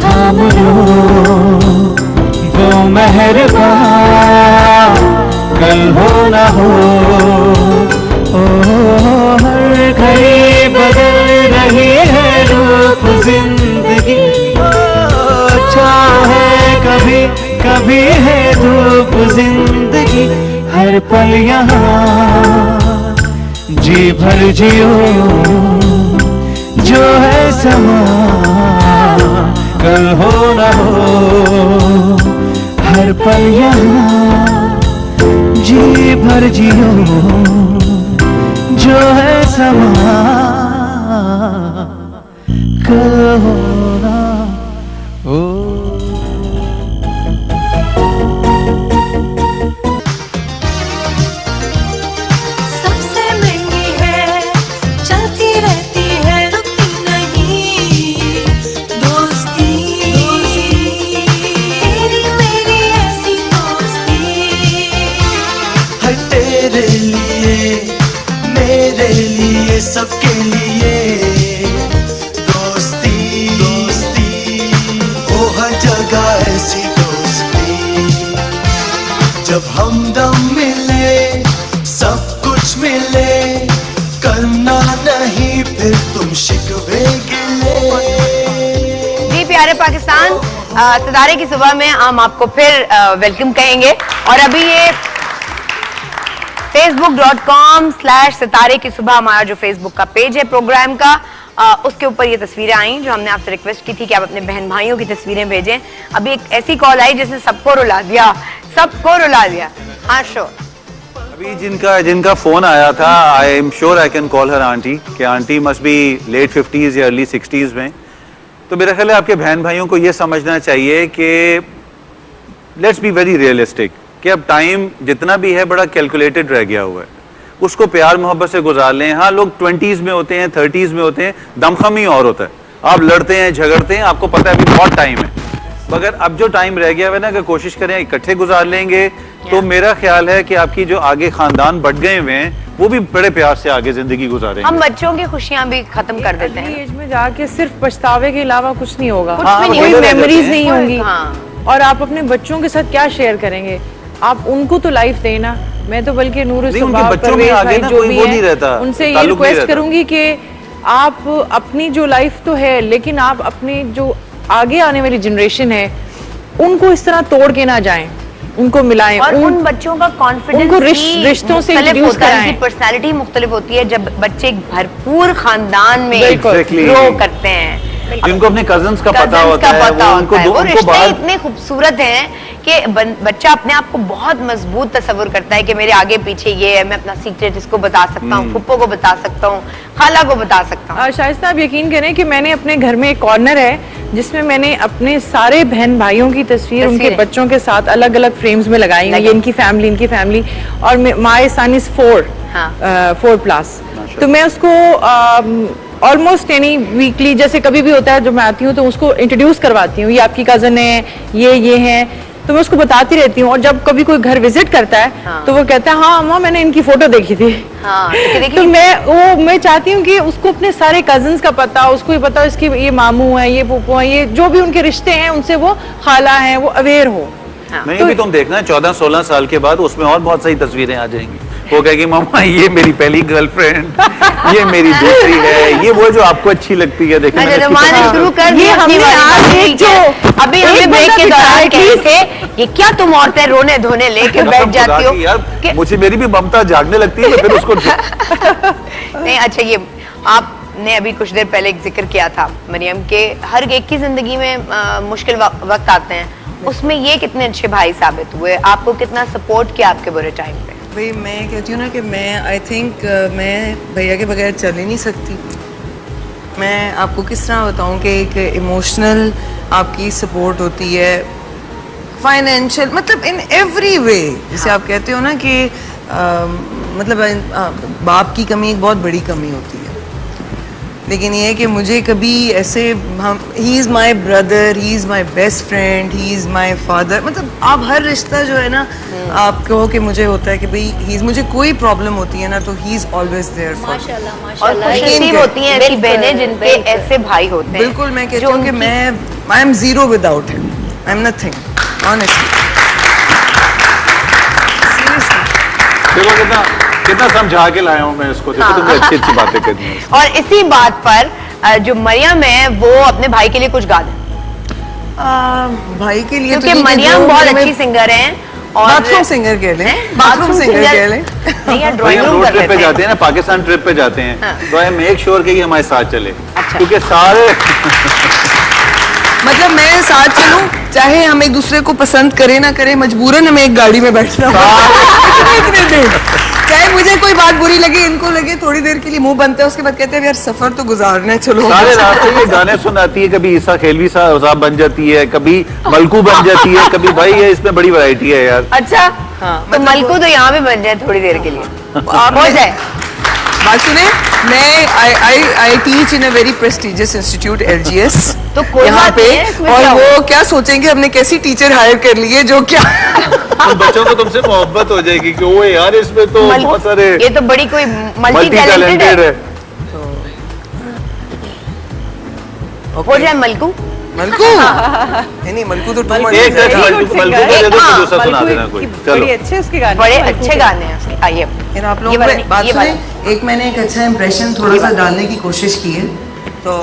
थाम लो वो मेहरबान कल हो ना हो। ओ हर घड़ी बदल रही है रूप जिंदगी, चाहे कभी कभी है धूप जिंदगी, हर पल यहाँ जी भर जियो जो है समा कल हो ना हो। हर पल यहाँ जी भर जियो जो है समा कल हो ना हो। सबसे महंगी है, चलती रहती है, रुकती नहीं दोस्ती, तेरी मेरी ऐसी दोस्ती। है तेरे लिए मेरे लिए सबके लिए दोस्ती, दोस्ती वो हर जगह ऐसी दोस्ती। जब हमदम मिले सब कुछ मिले, करना नहीं फिर तुम शिकवे गिले। जी प्यारे पाकिस्तान, सितारे की सुबह में हम आपको फिर वेलकम कहेंगे। और अभी ये facebook.com/सितारे की सुबह हमारा जो फेसबुक का पेज है प्रोग्राम का, उसके ऊपर ये तस्वीरें आई जो हमने आपसे रिक्वेस्ट की थी कि आप अपने बहन भाइयों की तस्वीरें भेजें। अभी एक ऐसी कॉल आई जिसने सबको रुला दिया, सबको रुला दिया। हाँ शो अभी जिनका फोन आया था, I am sure I can call her aunty, कि aunty must be late 50s या अर्ली 60s में। तो मेरा ख्याल है आपके बहन भाइयों को ये समझना चाहिए कि लेट्स बी वेरी रियलिस्टिक, कि अब टाइम जितना भी है बड़ा कैलकुलेटेड रह गया हुआ है, उसको प्यार मोहब्बत से गुजार लें। हाँ, लोग 20s में होते हैं, 30s में होते हैं, दमखम ही और होता है, आप लड़ते हैं झगड़ते हैं, आपको पता है अभी बहुत टाइम है। मगर अब जो टाइम रह गया है ना, अगर कोशिश करें इकट्ठे गुजार लेंगे तो मेरा ख्याल है कि आपकी जो आगे खानदान बढ़ गए हुए हैं वो भी बड़े प्यार से आगे जिंदगी गुजारेंगे। हम बच्चों की खुशियां भी खत्म कर देते हैं। एज में जाके सिर्फ पछतावे के अलावा कुछ नहीं होगा, कुछ भी नहीं, कोई वही मेमोरीज रहते नहीं हैं। होंगी। हाँ। और आप अपने बच्चों के साथ क्या शेयर करेंगे? आप उनको तो लाइफ देना। मैं तो बल्कि नूर नहीं, उनके सुबाब, बच्चों में परवेज आगे भाई ना जो कोई भी वो है, नहीं रहता, उनसे ये ताल्लुक नहीं रिक्वेस्ट रहता। करूंगी कि आप अपनी जो लाइफ तो है, लेकिन आप अपनी जो आगे आने वाली जनरेशन है उनको इस तरह तोड़ के ना जाएं, उनको मिलाएं। और उन बच्चों का कॉन्फिडेंस उनको रिश्तों से इंट्रोड्यूस कराएं। उनकी पर्सनालिटी मुख्तलिफ होती है जब बच्चे एक भरपूर खानदान में Exactly. ग्रो करते हैं। जिनको अपने कजन्स का पता Cousins होता का है, पता वो होता है। वो उनको रिश्ते बाहर इतने खूबसूरत हैं कि बच्चा अपने आप को बहुत मजबूत तस्वुर करता है कि मेरे आगे पीछे ये है, मैं अपना सीक्रेट इसको बता सकता हूँ, फुप्पो को बता सकता हूँ, खाला को बता सकता हूँ। शाइस्ता, आप यकीन करें कि मैंने अपने घर में एक कॉर्नर है जिसमें मैंने अपने सारे बहन भाइयों की तस्वीर उनके बच्चों के साथ अलग अलग फ्रेम्स में लगाई हुई है। इनकी फैमिली और माय सन इज 4+। तो मैं उसको ऑलमोस्ट एनी वीकली, जैसे कभी भी होता है जब मैं आती हूँ तो उसको इंट्रोड्यूस करवाती हूँ, ये आपकी कजन है, ये है, तो मैं उसको बताती रहती हूँ। और जब कभी कोई घर विजिट करता है तो वो कहता है हाँ अम्मा मैंने इनकी फोटो देखी थी। तो मैं चाहती हूँ कि उसको अपने सारे कजन्स का पता, उसको ये पता इसकी ये मामू है, ये फूफो है, ये जो भी उनके रिश्ते हैं उनसे वो खाला है, वो अवेयर हो। नहीं, अभी तुम देखना 14-16 साल के बाद उसमें और बहुत सारी तस्वीरें आ जाएंगी। वो कहेगी मम्मा ये मेरी पहली गर्लफ्रेंड, ये मेरी दूसरी है, ये वो जो आपको अच्छी लगती है। देखिए शुरू कर दिया अभी हमें ब्रेक के दौरान कहे थे ये क्या तुम औरतें रोने धोने लेके बैठ जाती हो यार, मुझे मेरी भी ममता जागने लगती है फिर उसको नहीं। अच्छा, ये आपने अभी कुछ देर पहले एक जिक्र किया था मरियम के हर एक की जिंदगी में मुश्किल वक्त आते हैं, उसमें ये कितने अच्छे भाई साबित हुए, आपको कितना सपोर्ट किया आपके बुरे टाइम पे? भाई मैं कहती हूँ ना कि मैं आई थिंक मैं भैया के बगैर चल ही नहीं सकती। मैं आपको किस तरह बताऊँ कि एक इमोशनल आपकी सपोर्ट होती है, फाइनेंशियल, मतलब इन एवरी वे। जैसे आप कहते हो ना कि मतलब बाप की कमी एक बहुत बड़ी कमी होती है, लेकिन ये है कि मुझे कभी ऐसे he is my brother, he is my best friend, he is my father, मतलब आप हर रिश्ता जो है ना आप कहो कि मुझे होता है कि भाई मुझे कोई प्रॉब्लम होती है ना तो he is always there for. और खुशनसीब होती हैं ऐसी बहनें जिनके ऐसे भाई होते हैं। बिल्कुल, मैं कहती हूँ कि मैं I am zero without him. I am nothing, honestly. Seriously. देखो कितना समझा के लाया हूँ मैं इसको, देखो तुमने अच्छी अच्छी बातें करनी है। और इसी बात पर जो मरियम है वो अपने भाई के लिए कुछ गा दे, भाई के लिए क्योंकि मरियम बहुत अच्छी सिंगर हैं और बाथरूम सिंगर कह लें, बाथरूम सिंगर कह लें। नहीं यार, भाई ड्राइंग हम रूम रोड कर ट्रिप पे लेते हैं। जाते हैं ना, पाकिस्तान ट्रिप पे जाते हैं, हाँ। तो आई मेक श्योर कि हमारे साथ चले, अच्छा। क्योंकि सारे मतलब मैं साथ चलूं, चाहे हम एक दूसरे को पसंद करें ना करें, मजबूरन हमें एक गाड़ी में बैठना होगा इतने दिन। चाहे मुझे कोई बात बुरी लगे, इनको लगे, थोड़ी देर के लिए मुंह बनता है, उसके बाद कहते हैं यार सफर तो गुजारना है, चलो। सारे रास्ते में गाने सुनाती है, कभी ईसा खेलवी साहब बन जाती है, कभी मलकू बन जाती है, कभी भाई है, इसमें बड़ी वैरायटी है यार। अच्छा हाँ, तो मतलब मलकू तो यहाँ पे बन जाए थोड़ी देर के लिए, आप हो जाए। बात सुने, मैं I teach in a very prestigious institute LGS तो कोई यहाँ बात पे, नहीं है, इसमें और क्या वो क्या सोचेंगे हमने कैसी टीचर हायर कर ली है जो क्या उन बच्चों को तुमसे मोहब्बत हो जाएगी कि वो यार इसमें तो बहुत सारे ये तो बड़ी कोई मल्टी मल्टी टैलेंटेड टैलेंटेड है। है। हो जाए मलकू। मलकू नहीं मलकू तो एक मलकू को दे दो, हाँ, दूसरा सुना देना कोई, चलो। बड़ी अच्छे उसके गाने, बड़े मलकू अच्छे के। गाने हैं उसके। आइए यार आप ये लोग वाला नहीं, बात ये सुने, वाला। एक मैंने एक अच्छा इंप्रेशन थोड़ा सा डालने की कोशिश की है, तो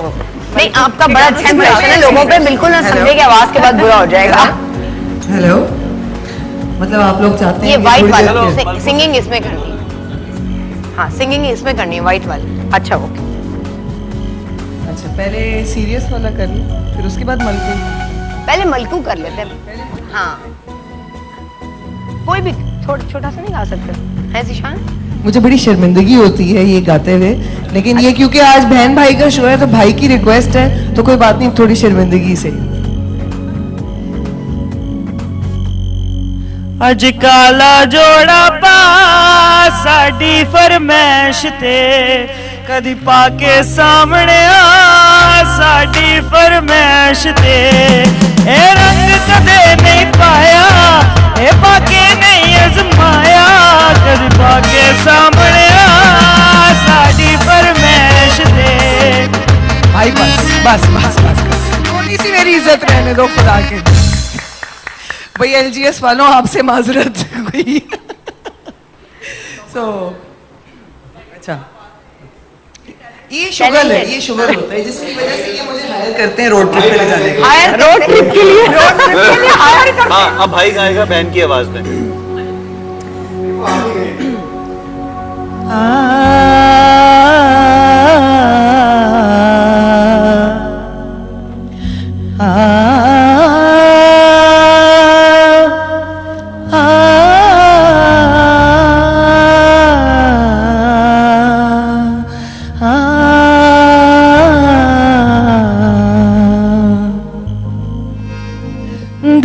नहीं आपका बड़ा अच्छा इंप्रेशन है, लोगों पे बिल्कुल ना समझे कि आवाज के बाद बुरा हो जाएगा। हेलो, मतलब आप लोग चाहते हैं ये कि वाइट थोड़ी देर वाली के- सिंगिंग इसमें करनी है। हाँ सिंगिंग इसमें करनी है, वाइट वाली। अच्छा ओके, अच्छा पहले सीरियस वाला कर ली, फिर उसके बाद मलकू। पहले मलकू कर लेते हैं। हाँ कोई भी छोटा सा नहीं गा सकते है जिशान? मुझे बड़ी शर्मिंदगी होती है ये गाते हुए, लेकिन ये क्योंकि आज बहन भाई का शो है तो भाई की रिक्वेस्ट है, तो कोई बात नहीं, थोड़ी शर्मिंदगी से। अज काला जोड़ा पा साडी फरमैश ते कदी पाके सामने आ साडी फरमैश ते ए रंग कदे नहीं पाया ए पाके नहीं अजमाया कदी पाके सामने आ साडी फरमैश ते। भाई बस बस बस बस थोड़ी सी मेरी इज्जत रहने दो खुदा के। भाई LGS वालों आपसे माजरत हुई। अच्छा ये शुगर है, ये शुगर होता है जिसकी वजह से ये मुझे हायर करते हैं रोड ट्रिप पे ले जाने के लिए। हायर रोड ट्रिप के लिए, रोड ट्रिप के लिए हायर कर। हाँ अब भाई गाएगा बहन की आवाज में।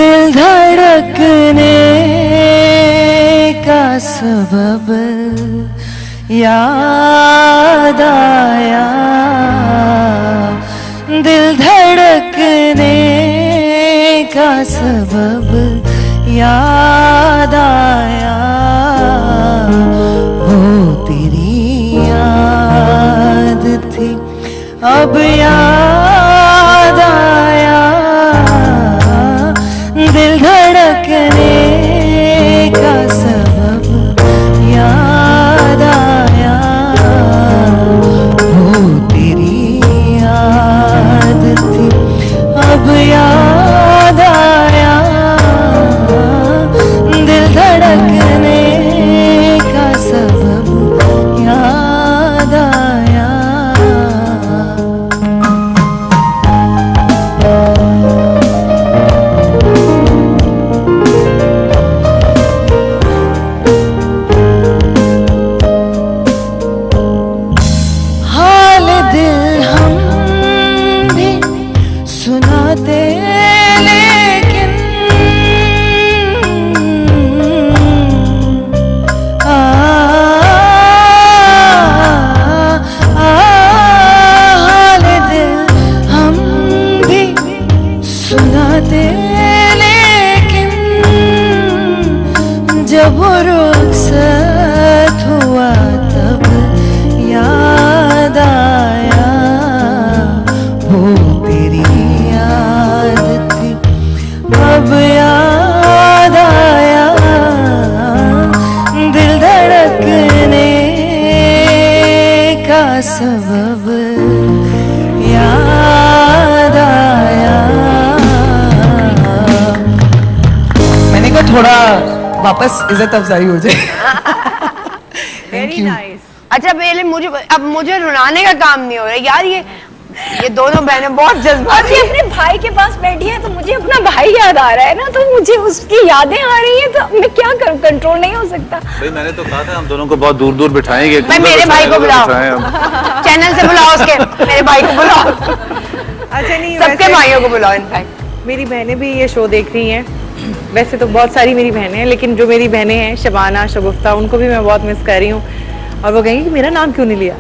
दिल धड़कने का सबब याद आया, दिल धड़कने का सबब याद आया, वो तेरी याद थी अब याद आया, दिल धड़कने का सबब याद आया, वो तेरी याद थी अब याद आया, दिल धड़कने का सबब याद आया। हाल दिल हम भी सुनाते लेकिन हाल दिल हम भी सुनाते लेकिन जब रुखसत हुआ तब याद आया, वो तेरी याद सबब याद आया। मैंने कहा थोड़ा वापस इज्जत अफजाई हो जाए। Very nice. अच्छा पहले मुझे रुलाने का काम नहीं हो रहा यार, ये दोनों बहनें बहुत जज्बाती अपने भाई के पास बैठी है तो मुझे अपना भाई याद आ रहा है ना, तो मुझे उसकी यादें आ रही है, तो मैं क्या करूं, कंट्रोल नहीं हो सकता। भाई मैंने तो कहा था हम दोनों को बहुत दूर दूर बिठाएंगे। भाई मेरे भाई को बुलाओ, चैनल से बुलाओ उसके, मेरे भाई को बुलाओ, अच्छा नहीं, सबके वैसे भाइयों को बुलाओ। इनफैक्ट मेरी बहनें भी ये शो देख रही हैं। वैसे तो बहुत सारी मेरी बहनें हैं, लेकिन जो मेरी बहनें हैं शबाना, शगुफ्ता, उनको भी मैं बहुत मिस कर रही हूँ। और वो कहेंगी कि मेरा नाम क्यों नहीं लिया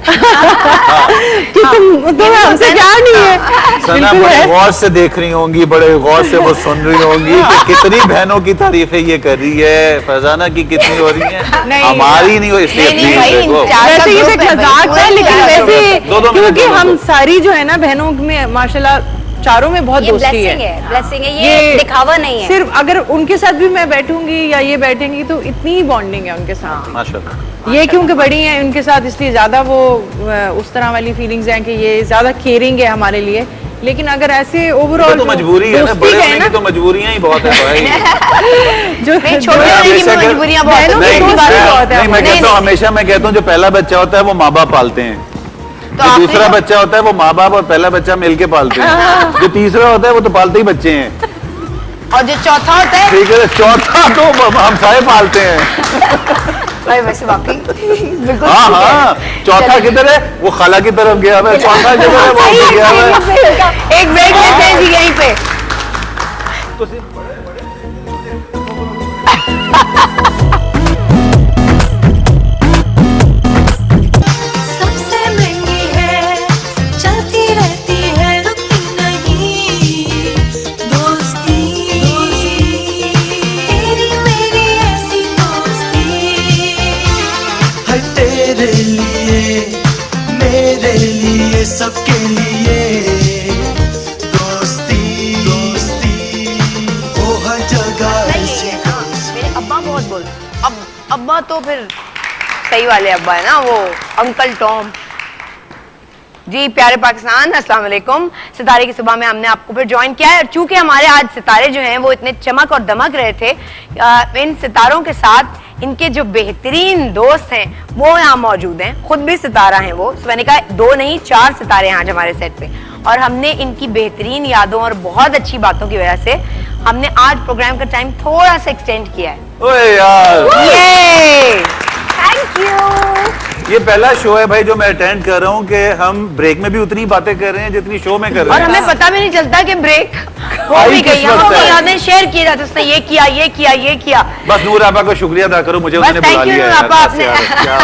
कि तुम्हें हमसे प्यार नहीं है। सना बड़े गौर से देख रही होंगी, बड़े गौर से वो सुन रही होंगी कि कितनी बहनों की तारीफें ये कर रही है, फरजाना की कितनी हो रही है, नहीं, हमारी नहीं हो, इसलिए नहीं भाई, प्लीज देखो। चार वैसे ये ग्रुप है भाई, मजाक है, लेकिन चार वैसे दो मिनट, क्योंकि दो हम मिनट। सारी जो है ना बहनों में माशाल्लाह चारों में बहुत ये दोस्ती ब्लेसिंग है। है, ब्लेसिंग है, ये दिखावा नहीं है। सिर्फ अगर उनके साथ भी मैं बैठूंगी या ये बैठेंगी तो इतनी बॉन्डिंग है उनके साथ। माशाल्लाह। ये क्योंकि बड़ी हैं उनके साथ, इसलिए ज्यादा वो उस तरह वाली फीलिंग्स हैं कि ये ज्यादा केयरिंग है हमारे लिए। लेकिन अगर ऐसे ओवरऑल तो मजबूरी है ना, बड़े होने की तो मजबूरियां ही बहुत है भाई। जो नहीं, छोटे होने की भी मजबूरियां बहुत बहनों है। की दोस्ती बहुत है। नहीं, मैं कहता हूँ हमेशा, मैं कहता हूँ जो पहला बच्चा होता है वो माँ बाप पालते हैं, तो जो आपने दूसरा बच्चा होता है वो माँ बाप और पहला बच्चा मिलके पालते हैं, जो तीसरा होता है वो तो पालते ही बच्चे हैं, और जो चौथा होता है ठीक है, चौथा तो हम सारे पालते हैं। भाई वैसे वाकई बिल्कुल हाँ ठीक है। हाँ, चौथा किधर है, वो खाला की तरफ गया हुआ है, चौथा किधर है, वो भी गया हुआ है। एक ब्रेक लेते हैं जी यहीं पे। सबसे महंगी है, चलती रहती है, रुकती नहीं दोस्ती, तेरी मेरी ऐसी दोस्ती है तेरे लिए, मेरे लिए, सबके लिए दोस्ती, दोस्ती, वो हर जगह ऐसी दोस्ती। मेरे अब्बा बहुत बोल, अब अब्बा तो फिर सही वाले अब्बा है ना, वो अंकल टॉम जी। प्यारे पाकिस्तान, अस्सलाम वालेकुम। सितारे की सुबह में हमने आपको फिर ज्वाइन किया है, और चूंकि हमारे आज सितारे जो हैं वो इतने चमक और दमक रहे थे, इन सितारों के साथ इनके जो बेहतरीन दोस्त हैं वो यहाँ मौजूद हैं, खुद भी सितारा हैं वो। तो मैंने कहा 2 नहीं 4 सितारे हैं आज हमारे सेट पे, और हमने इनकी बेहतरीन यादों और बहुत अच्छी बातों की वजह से हमने आज प्रोग्राम का टाइम थोड़ा सा एक्सटेंड किया है। ओए यार, ये थैंक यू। ये पहला शो है भाई जो मैं अटेंड कर रहा हूँ कि हम ब्रेक में भी उतनी बातें कर रहे हैं जितनी शो में कर और रहे हैं। हमें पता भी नहीं चलता कि ब्रेक हो आई भी किस गई, वक्त हम है? यादें शेयर किए जाते, उसने ये किया ये किया ये किया। बस नूर आपा को शुक्रिया अदा करो, मुझे बस उन्होंने बुला thank you लिया नूर यार, आपा, बस यार, क्या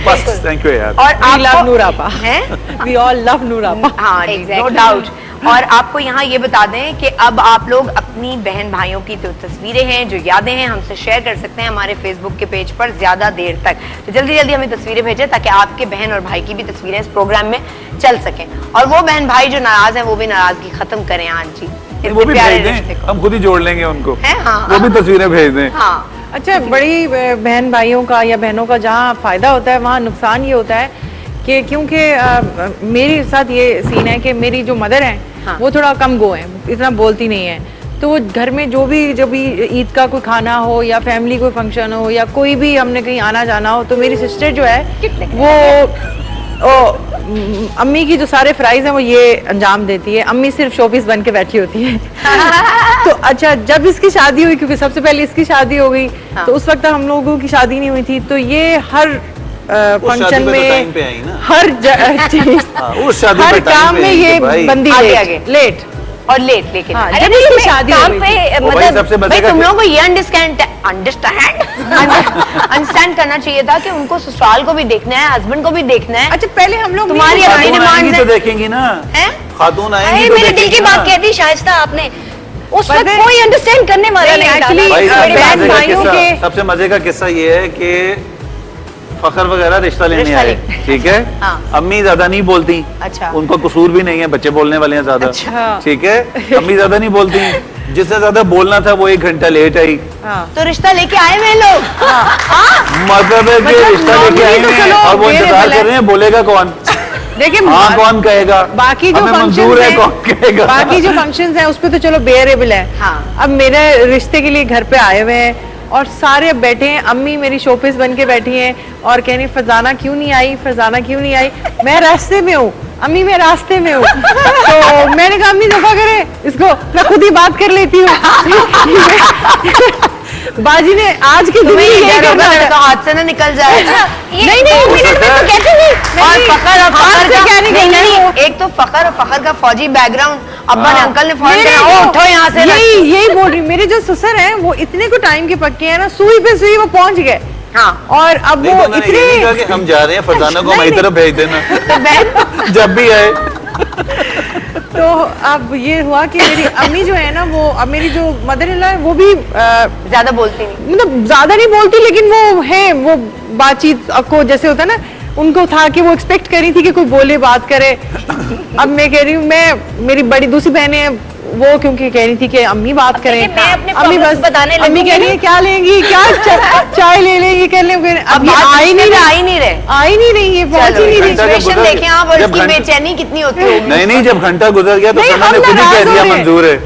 बस थैंक यू यार। और We love आपको नूर आपा। हैं? We all love नूर आपा। हाँ जी, नो Exactly. डाउट। और आपको यहाँ ये बता दें कि अब आप लोग अपनी बहन भाइयों की जो तस्वीरें हैं, जो यादें हैं, हमसे शेयर कर सकते हैं हमारे फेसबुक के पेज पर ज्यादा देर तक। तो जल्दी जल्दी हमें तस्वीरें भेजें ताकि आपके बहन और भाई की भी तस्वीरें इस प्रोग्राम में चल सकें, और वो बहन भाई जो नाराज हैं वो भी नाराजगी खत्म करें आज जी, इतने वो भी प्यारे भेज रिश्ते दें, को। हम खुद ही जोड़ लेंगे उनको, हैं? हाँ। वो भी तस्वीरें भेज दें। हाँ अच्छा, बड़ी बहन भाइयों का या बहनों का जहाँ फायदा होता है वहाँ नुकसान ये होता है कि क्योंकि मेरे साथ ये सीन है कि मेरी जो मदर हैं हाँ। वो थोड़ा कम गो हैं, इतना बोलती नहीं है, तो वो घर में जो भी ईद का कोई खाना हो या फैमिली कोई फंक्शन हो या कोई भी हमने कहीं आना जाना हो, तो मेरी सिस्टर जो है वो अम्मी की जो सारे फ्राइज हैं वो ये अंजाम देती है। अम्मी सिर्फ शोपीस बन के बैठी होती है। तो अच्छा, जब इसकी शादी हुई, क्योंकि सबसे पहले इसकी शादी हो गई, हाँ। तो उस वक्त हम लोगों की शादी नहीं हुई थी, तो ये हर फंक्शन शादी में तो में time पे आई ना। हर हाँ, उस शादी हर में time काम पे में आई ये कि भाई। बंदी आगे, लेट आगे। लेट और लेट, लेकिन हाँ, अरे जब नहीं, इसकी मैं शादी हो काम गई पे थी। वो भाई सबसे भाई मजे तुम का लोगों को ये अंडरस्टैंड करना चाहिए था कि उनको ससुराल को भी देखना है, हस्बैंड को भी देखना है। अच्छा, पहले हम लोग तुम्हारी नहीं- अपनी खातून डिमांड आएंगी है। तो देखेंगी ना, हैं? खातून आएंगी अरे तो मेरे दिल की देखेंगी बात ना। कह दी शाइस्ता आपने, उस वक्त पता है- कोई अंडरस्टैंड करने वाला नहीं, नहीं था actually, ना। भाई बड़ी सबसे बहन मजे का भाइयों किस्सा, के- सबसे मजे का किस्सा ये है कि फखर वगैरह रिश्ता लेने रिश्ता आए, ले- ठीक है। हाँ। अम्मी ज्यादा नहीं बोलती, अच्छा। उनको कसूर भी नहीं है, बच्चे बोलने वाले हैं ज्यादा, अच्छा। ठीक है। अम्मी ज्यादा नहीं बोलती, जिससे ज्यादा बोलना था वो 1 घंटा लेट आई, हाँ। तो रिश्ता लेके आए हुए लोग। मतलब है कि मतलब रिश्ता लेके normally आए तो हुए हैं चलो और वो मेरे इंतजार भले- कर रहे हैं बोलेगा कौन। देखिए हाँ कौन कहेगा, बाकी जो हमें फंक्शंस मंजूर है हैं, कौन कहेगा। बाकी जो फंक्शंस हैं उस पे तो चलो बेयरेबल है। हाँ। अब मेरे रिश्ते के लिए घर पे आए हुए हैं और सारे अब बैठे हैं, अम्मी मेरी शोपीस बन के बैठी हैं और कह रही फरजाना क्यों नहीं आई, फरजाना क्यों नहीं आई। मैं रास्ते में हूँ अम्मी, मैं रास्ते में हूँ। तो मैंने कहा अम्मी दफा करे इसको, मैं खुद ही बात कर लेती हूँ। बाजी ने आज के दिन तुम्हें ही ये ये डर होगा करना है। लड़का हाथ से ना निकल जाए। नहीं नहीं 2 मिनट में तो कहते नहीं। और फखर और हाथ फखर से का क्या नहीं, निकलना है नहीं, वो? एक तो फखर और फखर का फौजी बैकग्राउंड, अब्बा ने अंकल ने फोन मेरे किया, जो- ओ उठो यहाँ से। यही बोल रही, मेरे जो ससुर हैं वो इतने को टाइम के पक्के हैं ना, सुई पे सुई वो पहुंच गए। हाँ। और अब नहीं वो तो मैंने ये नहीं कहा इतने कि हम जा रहे हैं, फरजाना को हमारी नहीं, तरफ भेज देना जब भी आए। तो अब ये हुआ कि मेरी अम्मी जो है ना वो, अब मेरी जो मदर इन लॉ है वो भी ज्यादा बोलती नहीं। मतलब ज्यादा नहीं बोलती, लेकिन वो है, वो बातचीत को जैसे होता है ना, उनको था कि वो एक्सपेक्ट कर रही थी कि कोई बोले बात करे। अब मैं कह रही हूँ, मैं मेरी बड़ी दूसरी बहनें वो क्योंकि कह रही थी कि अम्मी बात करें, मैं अपने अम्मी problems बस बताने लगूंगी अम्मी कह रही है क्या लेंगी, क्या चाय ले लेंगी, कर लेंगे। अब ये बात आ ही नहीं आ ही नहीं रहे। आ ही नहीं रही, ये पहुंच ही नहीं रही। घंटा जब सिचुएशन गुजर- देखें आप और जब इसकी घंटा- बेचैनी कितनी होती होगी। नहीं नहीं, जब घंटा गुजर गया तो नहीं, सना ने हम खुद ही नाराज कह दिया हो रहे हैं। मंजूर है।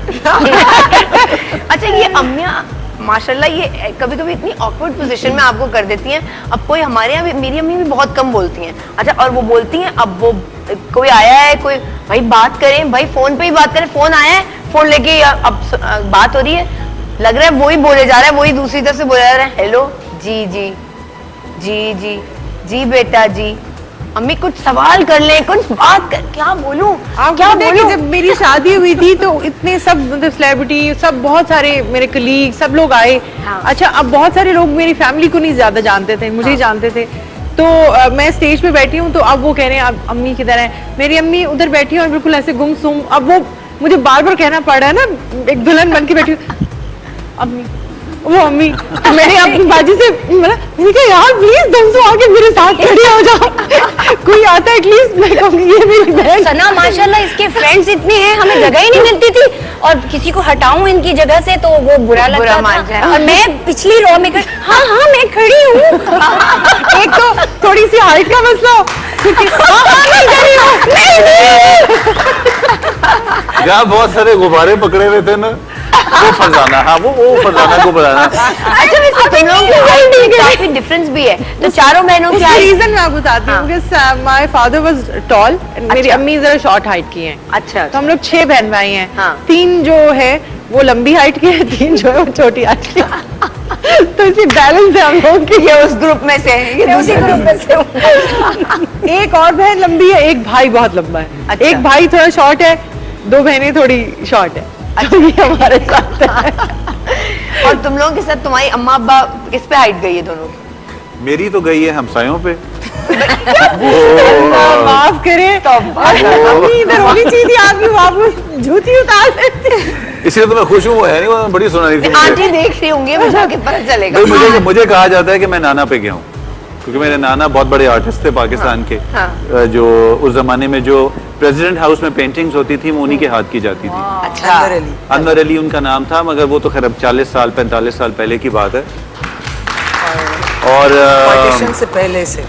अच्छा, ये अम्मियाँ माशाल्लाह ये कभी कभी इतनी ऑकवर्ड पोजीशन में आपको कर देती हैं। अब कोई हमारे यहाँ भी, मेरी अम्मी भी बहुत कम बोलती हैं। अच्छा, और वो बोलती हैं, अब वो कोई आया है, कोई भाई बात करें, भाई फोन पे ही बात करें, फोन आया है, फोन लेके अब बात हो रही है, लग रहा है वही बोले जा रहा है, वही दूसरी तरफ से बोला जा रहा है, हेलो जी जी जी जी जी बेटा जी, अम्मी कुछ सवाल कर ले, कुछ बात कर, क्या बोलूं, आप क्या क्या बोलूं। जब मेरी शादी हुई थी तो इतने सब मतलब सेलिब्रिटी, सब बहुत सारे मेरे कलीग, सब लोग आए। हाँ। अच्छा, अब बहुत सारे लोग मेरी फैमिली को नहीं ज्यादा जानते थे, मुझे ही जानते थे। तो मैं स्टेज पे बैठी हूँ तो अब वो कह रहे हैं अब अम्मी किधर है, मेरी अम्मी उधर बैठी है और बिल्कुल ऐसे गुमसुम। अब वो मुझे बार बार कहना पड़ रहा है ना, एक दुल्हन बन के बैठी हूँ, अम्मी, वो अम्मी। मैंने अपनी बाजी से मैंने कहा यार प्लीज तुम तो आके मेरे साथ खड़ी हो जाओ, कोई आता है एटलीस्ट मैं कहूँगी ये मेरी बहन। सना माशाल्लाह इसके फ्रेंड्स इतने हैं, हमें जगह ही नहीं मिलती थी और किसी को हटाऊं इनकी जगह से तो वो बुरा लगता मान था। जाए। और मैं पिछली रो में हाँ हाँ मैं खड़ी हूँ। एक तो थोड़ी सी हाइट का मसला हो, हाँ, हाँ, मैं खड़ी हूँ, नहीं। जहाँ बहुत सारे गुब्बारे पकड़े हुए थे ना, वो फरजाना, हाँ वो फरजाना को बुलाना। अच्छा, वैसे तुम लोगों की height में काफी डिफरेंस भी है, तो चारों बहनों की उसका height- रीजन मैं आपको बताती हूँ कि माय फादर वाज टॉल, मेरी अच्छा। अम्मी जरा शॉर्ट हाइट की हैं। अच्छा, तो हम लोग 6 बहन भाई हैं। हाँ। 3 जो है वो लंबी हाइट की है, 3 जो है वो छोटी हाइट की है। तो इसी बैलेंस है हम लोग की। ये उस ग्रुप में से है, ये दूसरे ग्रुप में से हूँ। एक और बहन लंबी है, एक भाई बहुत लंबा है। अच्छा। एक भाई थोड़ा शॉर्ट है, 2 बहनें थोड़ी शॉर्ट है। तो ये हमारे साथ है। और तुम लोगों के साथ तुम्हारी अम्मा अब्बा किस पे हाइट गई है दोनों की? मेरी तो गई है हमसायों पे। माफ करें, अम्मी इधर होनी चाहिए थी आपकी, वो आपको जूती उतार देती। इसलिए तो मैं खुश हूँ, वो है नहीं, वो बड़ी सुना रही थी मुझे। आंटी देख रही होंगी, मुझे आगे पता चलेगा। भाई मुझे कहा जाता है कि मैं नाना पे गया हूँ, क्योंकि मेरे नाना बहुत बड़े आर्टिस्ट थे पाकिस्तान के। हाँ। जो उस जमाने में जो प्रेसिडेंट हाउस में पेंटिंग्स होती थी वो उन्हीं के हाथ की जाती थी। अच्छा, अंदर अली। अनवर अली उनका नाम था, मगर वो तो खैर अब 40 साल 45 साल पहले की बात है। और पार्टीशन से पहले से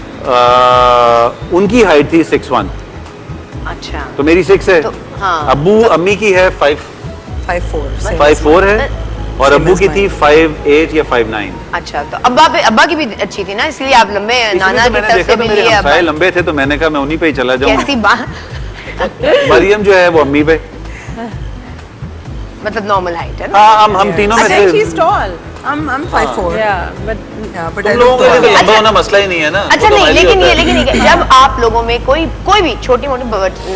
उनकी हाइट थी 6'1", अच्छा, तो मेरी 6 है। तो, हाँ। अब्बू अम्मी की है 5'4" है, और अब्बू की थी 5'8" या 5'9". अच्छा, तो अब्बा की भी अच्छी थी ना, इसलिए आप लंबे नाना की मैंने तरफ देखा से तो भी मेरे लिए हमसाए लंबे थे, तो मैंने कहा मैं उन्हीं पे ही चला जाऊं। कैसी बात, मरियम जो है वो अम्मी पे। मतलब नॉर्मल हाइट है ना। हाँ, हम तीनों में अच्छा, से। she's tall. I'm 5'4". Yeah, but Yeah, but तुम I लोगों look के लिए तो tall. लंबा होना मसला ही नहीं है ना। अच्छा, वो तो नहीं, हमारे लिए लेकिन होता ये है। लेकिन जब आप लोगों में कोई भी छोटी मोटी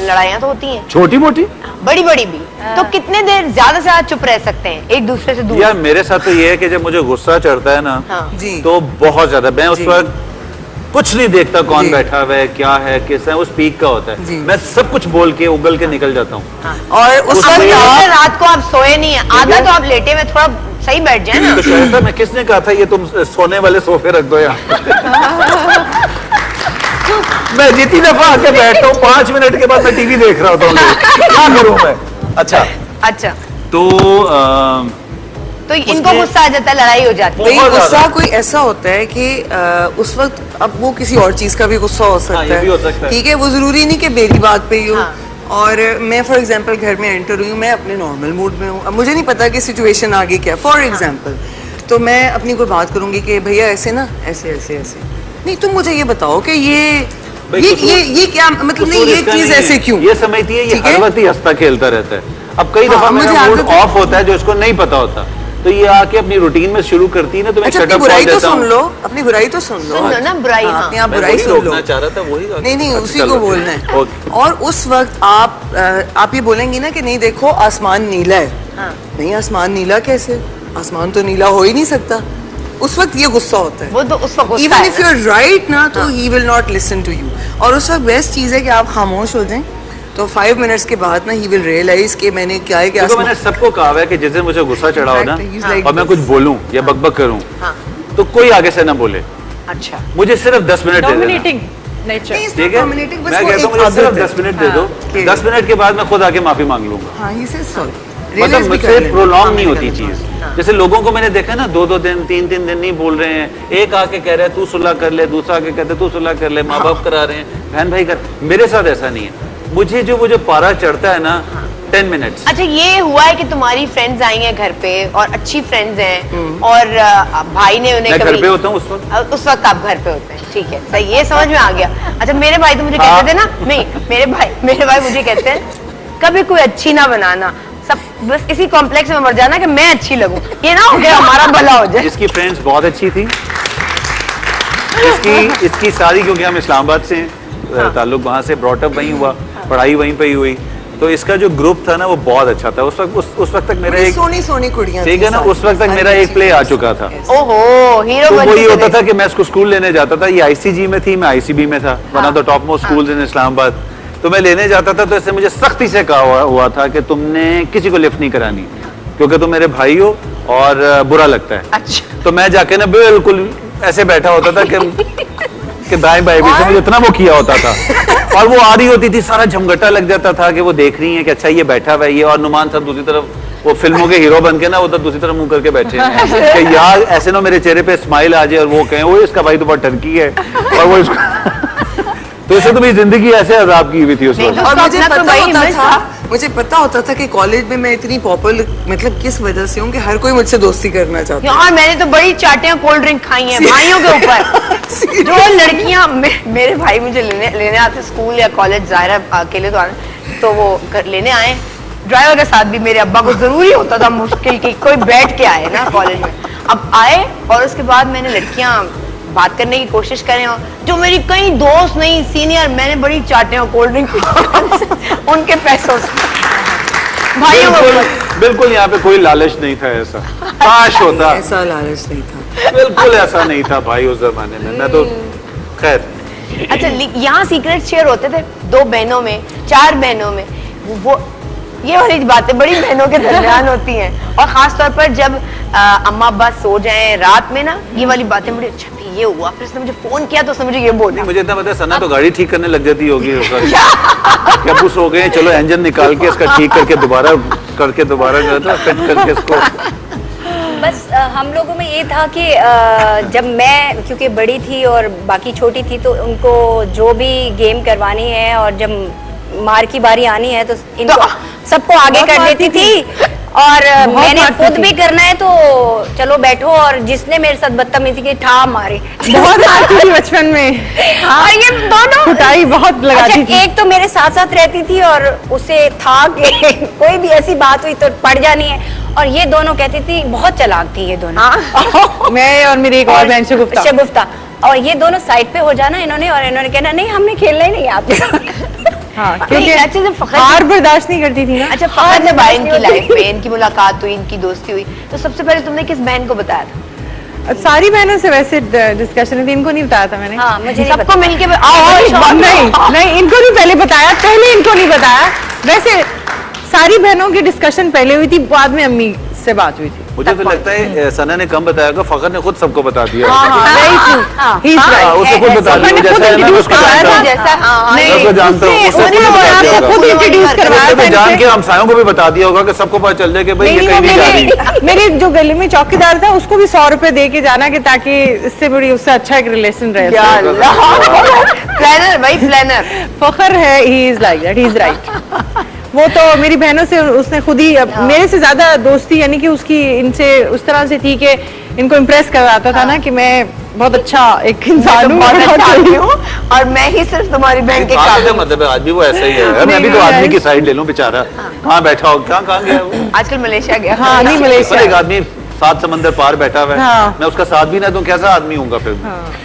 लड़ाइयाँ तो होती हैं, छोटी मोटी बड़ी बड़ी भी, तो कितने देर ज्यादा से ज्यादा चुप रह सकते हैं एक दूसरे से दूर? यार मेरे साथ तो ये है कि जब मुझे गुस्सा चढ़ता है ना, हाँ। जी। तो बहुत ज्यादा, मैं उस जी। वक्त कुछ नहीं देखता कौन जी। बैठा हुआ है, क्या है, किस है, वो स्पीक का होता है। जी। मैं सब कुछ बोल के उगल के निकल जाता हूँ। और उस उस वक्त वक्त आप रात को आप सोए नहीं है, आधा तो आप लेटे में थोड़ा सही बैठ जाए ना। तो शायद मैं किसने कहा था ये तुम सोने वाले सोफे रख दो यहाँ। मैं जितनी दफा आके बैठता हूँ 5 मिनट के बाद मैं टीवी देख रहा होता हूँ, क्या करूँ मैं। अच्छा, अच्छा, तो तो इनको गुस्सा आ जाता है, लड़ाई हो जाती है। नहीं, बहुत गुस्सा ज्यादा। कोई ऐसा होता है कि उस वक्त अब वो किसी और चीज का भी गुस्सा हो सकता ये भी हो सकता है। ठीक है, वो जरूरी नहीं कि मेरी बात पे ही हो। और मैं फॉर एग्जांपल घर में एंटर हुई हूँ, मैं अपने नॉर्मल मूड में हूँ, अब मुझे नहीं पता कि सिचुएशन आगे क्या। फॉर एग्जांपल तो मैं अपनी कोई बात करूंगी कि भैया ऐसे ना, ऐसे ऐसे ऐसे नहीं, तुम मुझे ये बताओ कि भाई ये क्या मतलब, नहीं ये इसका चीज नहीं ऐसे है। क्यों? ये समझती है, ये ठीक है? हर वक्त ही हंसता खेलता रहता है। अब कई हाँ, दफा मुझे मेरा मूड आदत है। ऑफ होता है जो इसको नहीं पता होता, तो ये आके अपनी रूटीन में शुरू करती है ना, तो मैं अच्छा, शट अपनी अप बुराई कॉल तो देता सुन हूँ। लो, अपनी बुराई तो सुन लो। सुन लो ना बुराई, हाँ। अपनी आप मैं बुराई वही सुन लो। रोकना चाह रहा था, वही नहीं नहीं, अच्छा, उसी चलो, को बोलना है। ओके। और उस वक्त आप ये बोलेंगी ना कि नहीं देखो आसमान नीला है। नहीं, आसमान नीला कैसे? आसमान तो नीला हो ही नहीं सकता। उस वक्त ये गुस्सा होता है। वो तो उस वक्त गुस्सा इवन है इफ ना। यू आर राइट ना, तो he will not listen to you. और उस वक्त बेस्ट चीज है कि आप खामोश हो जाएं, तो 5 मिनट्स के बाद ना ही विल रियलाइज कि मैंने क्या है कि देखो, मैंने सबको कहा है कि जिस दिन मुझे गुस्सा चढ़ा हो ना, Exactly, he's like और मैं this. कुछ बोलूं या बकबक करूं, हाँ। तो कोई आगे से ना बोले, अच्छा, मुझे सिर्फ 10 मिनट दे देना। Dominating nature. ठीक है, मैं कहता हूँ मुझे सिर्फ 10 मिनट दे दो, 10 मिनट के बाद मैं खुद आके माफी मांग लूंगा। हाँ, he says sorry. मतलब Realize भी कर मुझसे लेना। प्रोलॉन्ग नहीं होती चीज। जैसे लोगों को मैंने देखा ना, 2-2 दिन 3-3 दिन नहीं बोल रहे हैं, एक आके कह रहा है तू सुलह कर ले, दूसरा आके कहते तू सुलह कर ले, माँ बाप करा रहे हैं, बहन भाई कर। मेरे साथ ऐसा नहीं है। मुझे जो पारा चढ़ता है ना, 10 मिनट्स। अच्छा, ये हुआ है कि तुम्हारी फ्रेंड्स आई हैं घर पे और अच्छी फ्रेंड्स हैं, और भाई ने उन्हें मैं घर कभी पे होता हूँ उस वक्त। उस वक्त आप घर पे होते हैं, ठीक है, सही, ये समझ में आ गया। अच्छा, मेरे भाई तो मुझे कहते थे ना, नहीं मेरे भाई मुझे कहते हैं कभी कोई अच्छी ना बनाना, सब बस इसी कॉम्प्लेक्स में मर जाना कि मैं अच्छी लगूं, ये ना हो गया हमारा भला हो जाए। जिसकी फ्रेंड्स बहुत अच्छी थी, इसकी सारी, क्योंकि हम इस्लामाबाद से हैं, ताल्लुक वहाँ से, ब्रॉटअप वहीं हुआ, पढ़ाई वहीं पे ही हुई, तो इसका जो ग्रुप था ना वो बहुत अच्छा था। उस वक्त तक मेरा एक, सोनी सोनी कुड़ियां ठीक है ना, उस वक्त तक मेरा एक प्ले आ चुका था। ओहो, हीरो तो बन वही चुके होता थे। था कि मैं इसको स्कूल लेने जाता था, ये आईसीजी में थी, मैं आईसीबी में था, one of the top most schools in Islamabad. तो मैं लेने जाता था, तो इससे मुझे सख्ती से कहा हुआ था कि तुमने किसी को लिफ्ट नहीं करानी, क्योंकि तुम मेरे भाई हो और बुरा लगता है। अच्छा, तो मैं जाके ना बिल्कुल ऐसे बैठा होता था कि दाएं बाएं भी से मुझे इतना वो किया होता था, और वो आ रही होती थी, सारा झमघटा लग जाता था कि वो देख रही है कि अच्छा ये बैठा हुआ है ये, और नुमान साहब दूसरी तरफ वो फिल्मों के हीरो बन के ना उधर दूसरी तरफ मुंह करके बैठे हैं कि यार ऐसे ना मेरे चेहरे पे स्माइल आ जाए और वो कहें वो इसका भाई तो बहुत टर्की है, और वो इसको तो इसे तो मेरी जिंदगी ऐसे अजाब की हुई थी उस नहीं, वक्त। तो और उसका मुझे अपना तो पता वही होता image था, मुझे पता होता था कि कॉलेज में मैं इतनी पॉपुलर मतलब किस वजह से हूँ कि हर कोई मुझसे दोस्ती करना चाहता है। यार मैंने तो बड़ी चाटियां कोल्ड ड्रिंक खाई हैं भाइयों के ऊपर। जो लड़कियां मेरे भाई मुझे लेने आते स्कूल या कॉलेज, जाहिर है अकेले तो आने, तो वो लेने आए, ड्राइवर के साथ भी मेरे अब्बा को जरूरी होता था मुश्किल की कोई बैठ के आए ना कॉलेज में। अब आए और उसके बाद मैंने लड़कियां बात करने की कोशिश करें, और जो मेरी कई दोस्त नहीं सीनियर, मैंने बड़ी चाटे और कोल्ड ड्रिंक उनके पैसों से भाइयों को। बिल्कुल यहाँ पे कोई लालच नहीं था ऐसा, काश होता, ऐसा लालच नहीं था। बिल्कुल ऐसा नहीं था भाई उस जमाने में। मैं तो खैर, अच्छा, यहाँ सीक्रेट शेयर होते थे 2 बहनों में, 4 बहनों में, वो ये वाली बातें बड़ी बहनों के दरमियान होती हैं, और खास तौर पर जब अम्मा अब्बा सो जाएं रात में ना, ये वाली बातें बड़ी, अच्छा भी ये हुआ, फिर उसने मुझे फोन किया तो उसने मुझे ये बोला। मुझे इतना पता है सना तो गाड़ी ठीक करने लग जाती होगी कि अब सो गए, चलो इंजन निकाल के इसका ठीक करके दोबारा करता फिट करके इसको। बस हम लोगों में ये था कि जब मैं क्योंकि बड़ी थी और बाकी छोटी थी, तो उनको जो भी गेम करवानी है और जब मार की बारी आनी है तो इनको सबको आगे कर देती थी, और मैंने खुद भी करना है तो चलो बैठो, और जिसने मेरे साथ बदतमीजी की ठा मारे। बहुत आती थी बचपन में, और ये दोनों कुटाई बहुत लगाती थी। एक तो मेरे साथ साथ रहती थी और उसे था कि कोई भी ऐसी बात हुई तो पड़ जानी है, और ये दोनों कहती थी, बहुत चालाक थी ये दोनों। मैं और मेरी एक और बहन शगुफ्ता, और ये दोनों साइड पे हो जाना इन्होंने, और इन्होंने कहना नहीं हमें खेलना ही नहीं आता। हाँ, नहीं, अच्छा, जब क्योंकि हार बर्दाश्त नहीं करती थी ना। अच्छा, फखर जब आए इनकी लाइफ में, इनकी मुलाकात हुई, इनकी दोस्ती हुई, तो सबसे पहले तुमने किस बहन को बताया था? सारी बहनों से वैसे डिस्कशन थी, इनको नहीं बताया था मैंने। हाँ, मुझे नहीं सबको पता। मिलके नहीं, इनको नहीं पहले बताया, पहले इनको नहीं बताया। वैसे सारी बहनों की डिस्कशन पहले हुई थी, बाद में अम्मी से बात हुई थी। मुझे तो लगता है सना ने कम बताया होगा, फखर ने खुद सबको बता दिया। Very true, he is right. उसे खुद बता दिया, जैसा है ना मैं उसको जानता हूँ। जैसा मैं उसको जानता हूँ, उससे खुद बता दिया होगा। खुद इंट्रोड्यूस करवाया उसने था तो जान इनसे। के हमसायों को भी बता दिया होगा कि सबको पता चल जाए कि भाई ये कहीं नहीं जा रही। मेरे जो गली में चौकीदार था उसको भी 100 रुपए दे के जाना, कि ताकि इससे बड़ी उससे अच्छा एक रिलेशन रहे। प्लानर भाई, प्लानर। फखर है, he is like that, he is right. वो तो मेरी बहनों से उसने खुद ही मेरे से ज्यादा दोस्ती, यानी कि उसकी इनसे उस तरह से थी कि इनको इम्प्रेस करवाता था ना कि मैं बहुत अच्छा एक इंसान हूँ, बहुत अच्छा आदमी हूँ और मैं ही सिर्फ तुम्हारी बहन के बात का काम। मतलब है आज भी वो ऐसा ही है। मैं भी तो आदमी की साइड ले लूं, बेचारा कहाँ बैठा हो, कहाँ गया वो? आजकल मलेशिया गया। हाँ, नहीं पर मलेशिया। एक आदमी 7 समंदर पार बैठा हुआ है, हाँ। मैं उसका साथ भी ना दूं, कैसा आदमी होऊंगा फिर?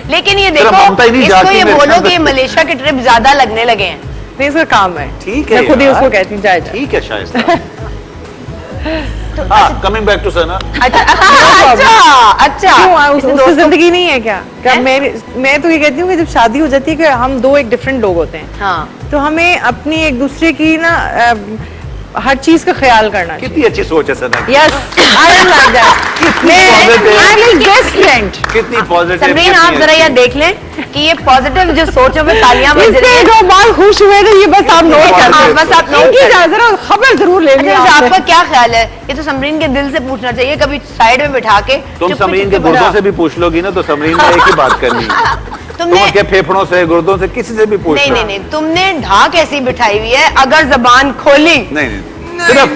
लेकिन ये सिर्फ देखो, ममता ही नहीं इसको जाती ये मेरे बोलो अंदर। कि ये मलेशिया के ट्रिप ज्यादा लगने लगे हैं। नहीं, इसका काम है। ठीक है मैं खुद ही यार। उसको कहती हूँ जाए जाए। ठीक है शायद। हाँ, कमिंग बैक टू सना। अच्छा क्यों, इसने उसकी दोस्तों- जिंदगी नहीं है क्या मैं तो ये कहती हूँ कि जब शादी हो जाती है कि हम दो एक डिफरेंट लोग होते हैं, हाँ, तो हमें अपनी एक दूसरे की ना हर चीज का ख्याल करना चाहिए। कितनी अच्छी सोच है सना की। Yes, I am like that. मैं I am his best friend. कितनी पॉजिटिव। समरीन आप जरा यह देख लें कि ये पॉजिटिव जो सोचों में तालियां बज रही इससे हैं। जो बात खुश हुए थे, ये बस आप नोट कर हाँ, बस आप नोट इनकी कर। जरा खबर जरूर लेंगे अच्छा, आपसे। आपका क्या ख्याल है? ये तो समरीन के दिल से पूछना चाहिए, कभी साइड में बिठा के। तुम चुप्पे समरीन के चुप्पे गुर्दों बता। से भी पूछ लोगी ना तो समरीन ने एक ही बात करनी है। तुम तुमने उसके फेफड़ों से, गुर्दों से, किसी से भी पूछ नहीं लो। नहीं नहीं, तुमने ढाक ऐसी बिठाई हुई है, अगर जबान खोली नहीं सिर्फ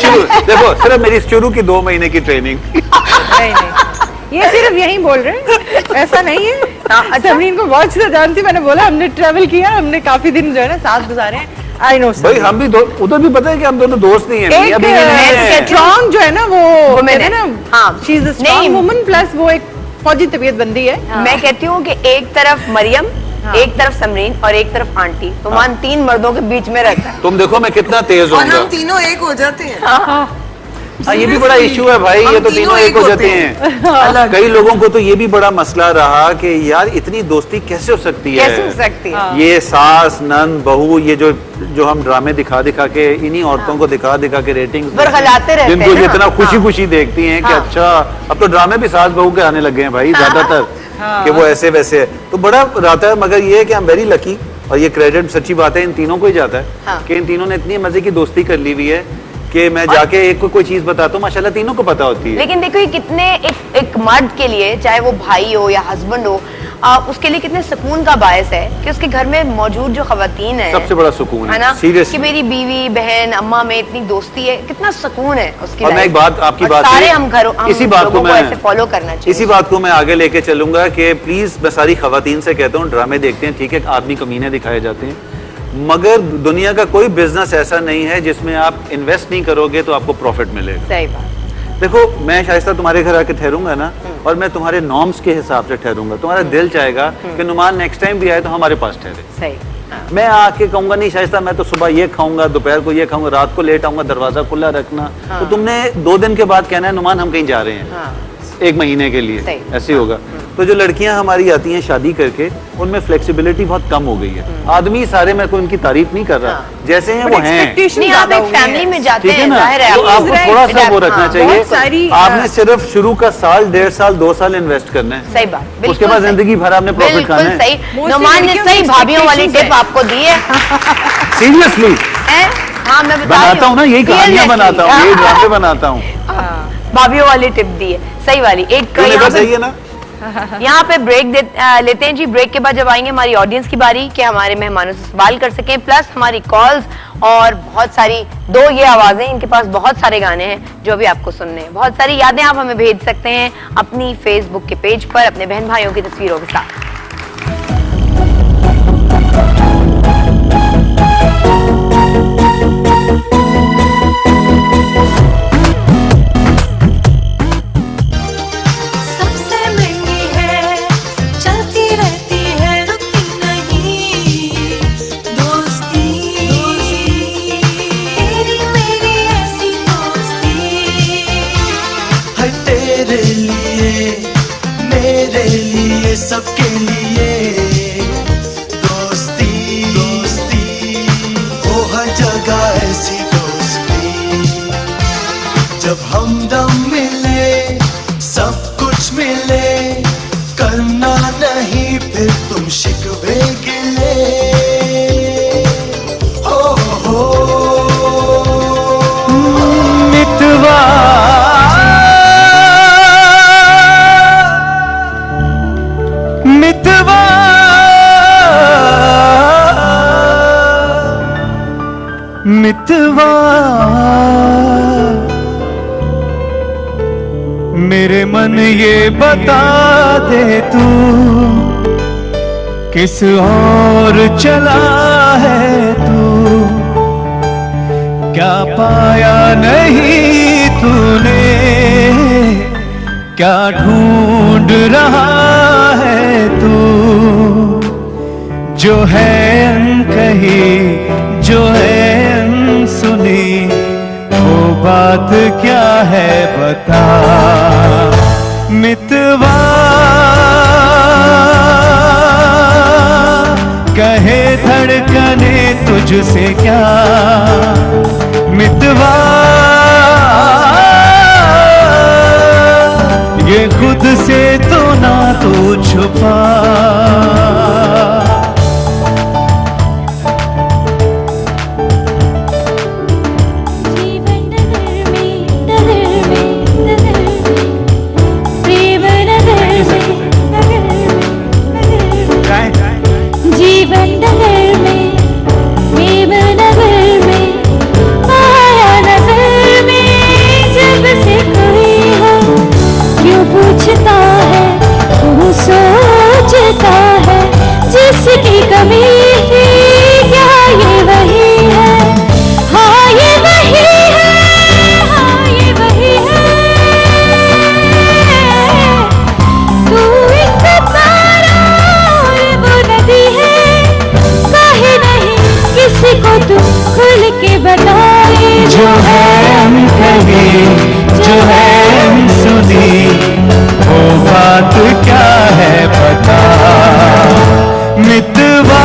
शुरू, देखो सिर्फ मेरी शुरू की 2 महीने की ट्रेनिंग। नहीं, ये सिर्फ यही बोल रहे हैं, ऐसा नहीं है। अच्छा। समरीन को बहुत अच्छा जानती, मैंने बोला हमने ट्रैवल किया, हमने काफी दिन जो है ना साथ गुजारे हैं। आई नो भाई हम भी उधर भी पता है कि हम दोनों दोस्त नहीं हैं। एक अभी भी नहीं हैं। स्ट्रॉन्ग जो है ना वो Woman कहते हैं है। ना, हाँ। शी इज अ नहीं। स्ट्रॉन्ग वुमन, प्लस वो एक फौजी तबीयत बंदी है। मैं कहती हूँ कि एक तरफ मरियम, एक तरफ समरीन और एक तरफ आंटी, तुमान 3 मर्दों के बीच में रहता है। तुम देखो मैं कितना तेज और हम होऊंगा। तीनों एक हो जाते हैं। हाँ, ये भी बड़ा इशू है भाई, हम ये तो तीनों तीनों एक एक हो होते जाते हैं। अलग। कई लोगों को तो ये भी बड़ा मसला रहा कि यार इतनी दोस्ती कैसे हो सकती है? कैसे हो सकती है? ये सास नंद बहू, ये जो हम ड्रामे दिखा दिखा के इन्हीं औरतों को दिखा दिखा के रेटिंग्स बरगलाते रहते हैं जिनको ना। जितना खुशी हाँ। खुशी देखती हैं कि हाँ। अच्छा अब तो ड्रामे भी सास बहू के आने लगे हैं भाई ज्यादातर, कि वो ऐसे वैसे है, तो बड़ा रहता है। मगर ये है कि आई एम वेरी लकी, और ये क्रेडिट सच्ची बात है इन तीनों को ही जाता है हाँ। कि इन तीनों ने इतनी मजे की दोस्ती कर ली हुई है कि मैं जाके एक को कोई चीज बताता हूँ माशाल्लाह तीनों को पता होती है। लेकिन देखो ये कितने एक मर्द के लिए, चाहे वो भाई हो या हस्बैंड हो, उसके लिए कितने सुकून का बायस है कि उसके घर में मौजूद जो खवातीन है, सबसे बड़ा सुकून है है ना, सीरियसली। कि मेरी बीवी बहन अम्मा में इतनी दोस्ती है, कितना सुकून है उसकी और मैं life एक बात आपकी और बात सारे है, हम घरों इसी बात लोगों को को मैं ऐसे फॉलो करना चाहिए। इसी बात को मैं आगे लेके चलूंगा कि प्लीज मैं सारी खवातीन से कहता हूँ ड्रामे देखते हैं, ठीक है, आदमी कमीने दिखाए जाते हैं, मगर दुनिया का कोई बिजनेस ऐसा नहीं है जिसमें आप इन्वेस्ट नहीं करोगे तो आपको प्रॉफिट मिलेगा। सही बात। देखो मैं शाइस्ता तुम्हारे घर आके ठहरूंगा ना, और मैं तुम्हारे नॉर्म्स के हिसाब से ठहरूंगा, तुम्हारा दिल चाहेगा कि नुमान नेक्स्ट टाइम भी आए तो हमारे पास ठहरे। सही। मैं आके कहूंगा नहीं शाइस्ता मैं तो सुबह ये खाऊंगा, दोपहर को ये खाऊंगा, रात को लेट आऊंगा, दरवाजा खुला रखना, तो तुमने 2 दिन के बाद कहना है नुमान हम कहीं जा रहे हैं, हाँ। 1 महीने के लिए, सही। ऐसे होगा। तो जो लड़कियां हमारी आती हैं शादी करके, उनमें फ्लेक्सिबिलिटी बहुत कम हो गई है। आदमी सारे, मैं कोई उनकी तारीफ नहीं कर रहा, जैसे हैं वो हैं, एक्सपेक्टेशन नहीं, आप एक फैमिली में जाते ठीक है हैं, ना, जाहिर है तो आप- आपको थोड़ा सा वो रखना हाँ, चाहिए। बहुत सारी, आपने सिर्फ शुरू का साल, 1.5 साल, 2 साल इन्वेस्ट करना है, सही बात, बिल्कुल उसके बाद सही। जिंदगी भर आपने प्रॉफिट बिल्कुल खाना है। सही। Mostly नुमान ने लड़कियों सही की भाभीियों वाली expectations टिप है। आपको दी है। सीरियसली हैं? हाँ मैं बता बनाता हूँ ना, यही कहानियां बनाता हूँ, यही ड्रामे बनाता हूँ। भाभीियों वाली टिप दी है, सही वाली। एक क्यों यहाँ सही है ना? यहाँ पे ब्रेक लेते हैं जी। ब्रेक के बाद जब आएंगे हमारी ऑडियंस की बारी कि हमारे मेहमानों से सवाल कर सकें, प्लस हमारी कॉल्स और बहुत सारी 2 ये आवाजें, इनके पास बहुत सारे गाने हैं जो भी आपको सुनने हैं। बहुत सारी यादें आप हमें भेज सकते हैं अपनी फेसबुक के पेज पर अपने बहन भाइयों की तस्वीरों के साथ। सबसे महंगी है, चलती रहती है, रुकती नहीं दोस्ती, तेरी मेरी ऐसी दोस्ती है तेरे लिए, मेरे लिए, सबके लिए दोस्ती, दोस्ती, ओ हर जगह ऐसी दोस्ती, जब हमदम मिले सब कुछ मिले, करना नहीं फिर तुम शिकवे गिले। हो मितवा मितवा मितवा मेरे मन ये बता दे तू किस और चला है तू, क्या पाया नहीं तूने, क्या ढूंढ रहा है तू, जो है अनकही जो है अनसुनी, वो बात क्या है बता मितवा। कहे धड़कने तुझसे क्या मितवा, ये खुद से तो ना तू छुपा। पूछता है तू सोचता है जिसकी कमी थी क्या ये वही है, हाँ ये वही है, हाँ ये वही है। तू एक तारा और वो नदी है, काहे नहीं किसी को तू खुल के बताए, जो है अनकही जो है अनसुनी, वो बात क्या है बता मितवा।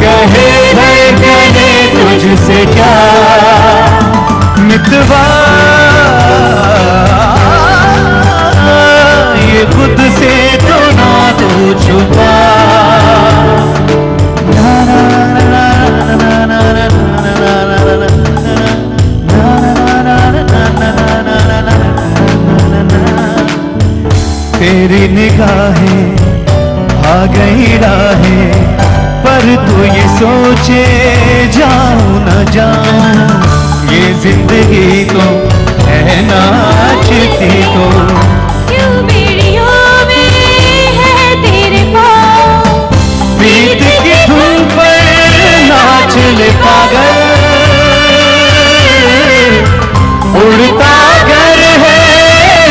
कहे धड़कने तुझसे क्या मितवा, ये खुद से तो ना तू छुपा। तेरी निगाहें आ गई राहें, पर तू ये सोचे जाऊं न जाऊं, ये जिंदगी तो है नाचती तो। क्यों बेड़ियों में है तेरे पाँव, प्रीत की धुन पर नाच ले पागल, उड़ता घर है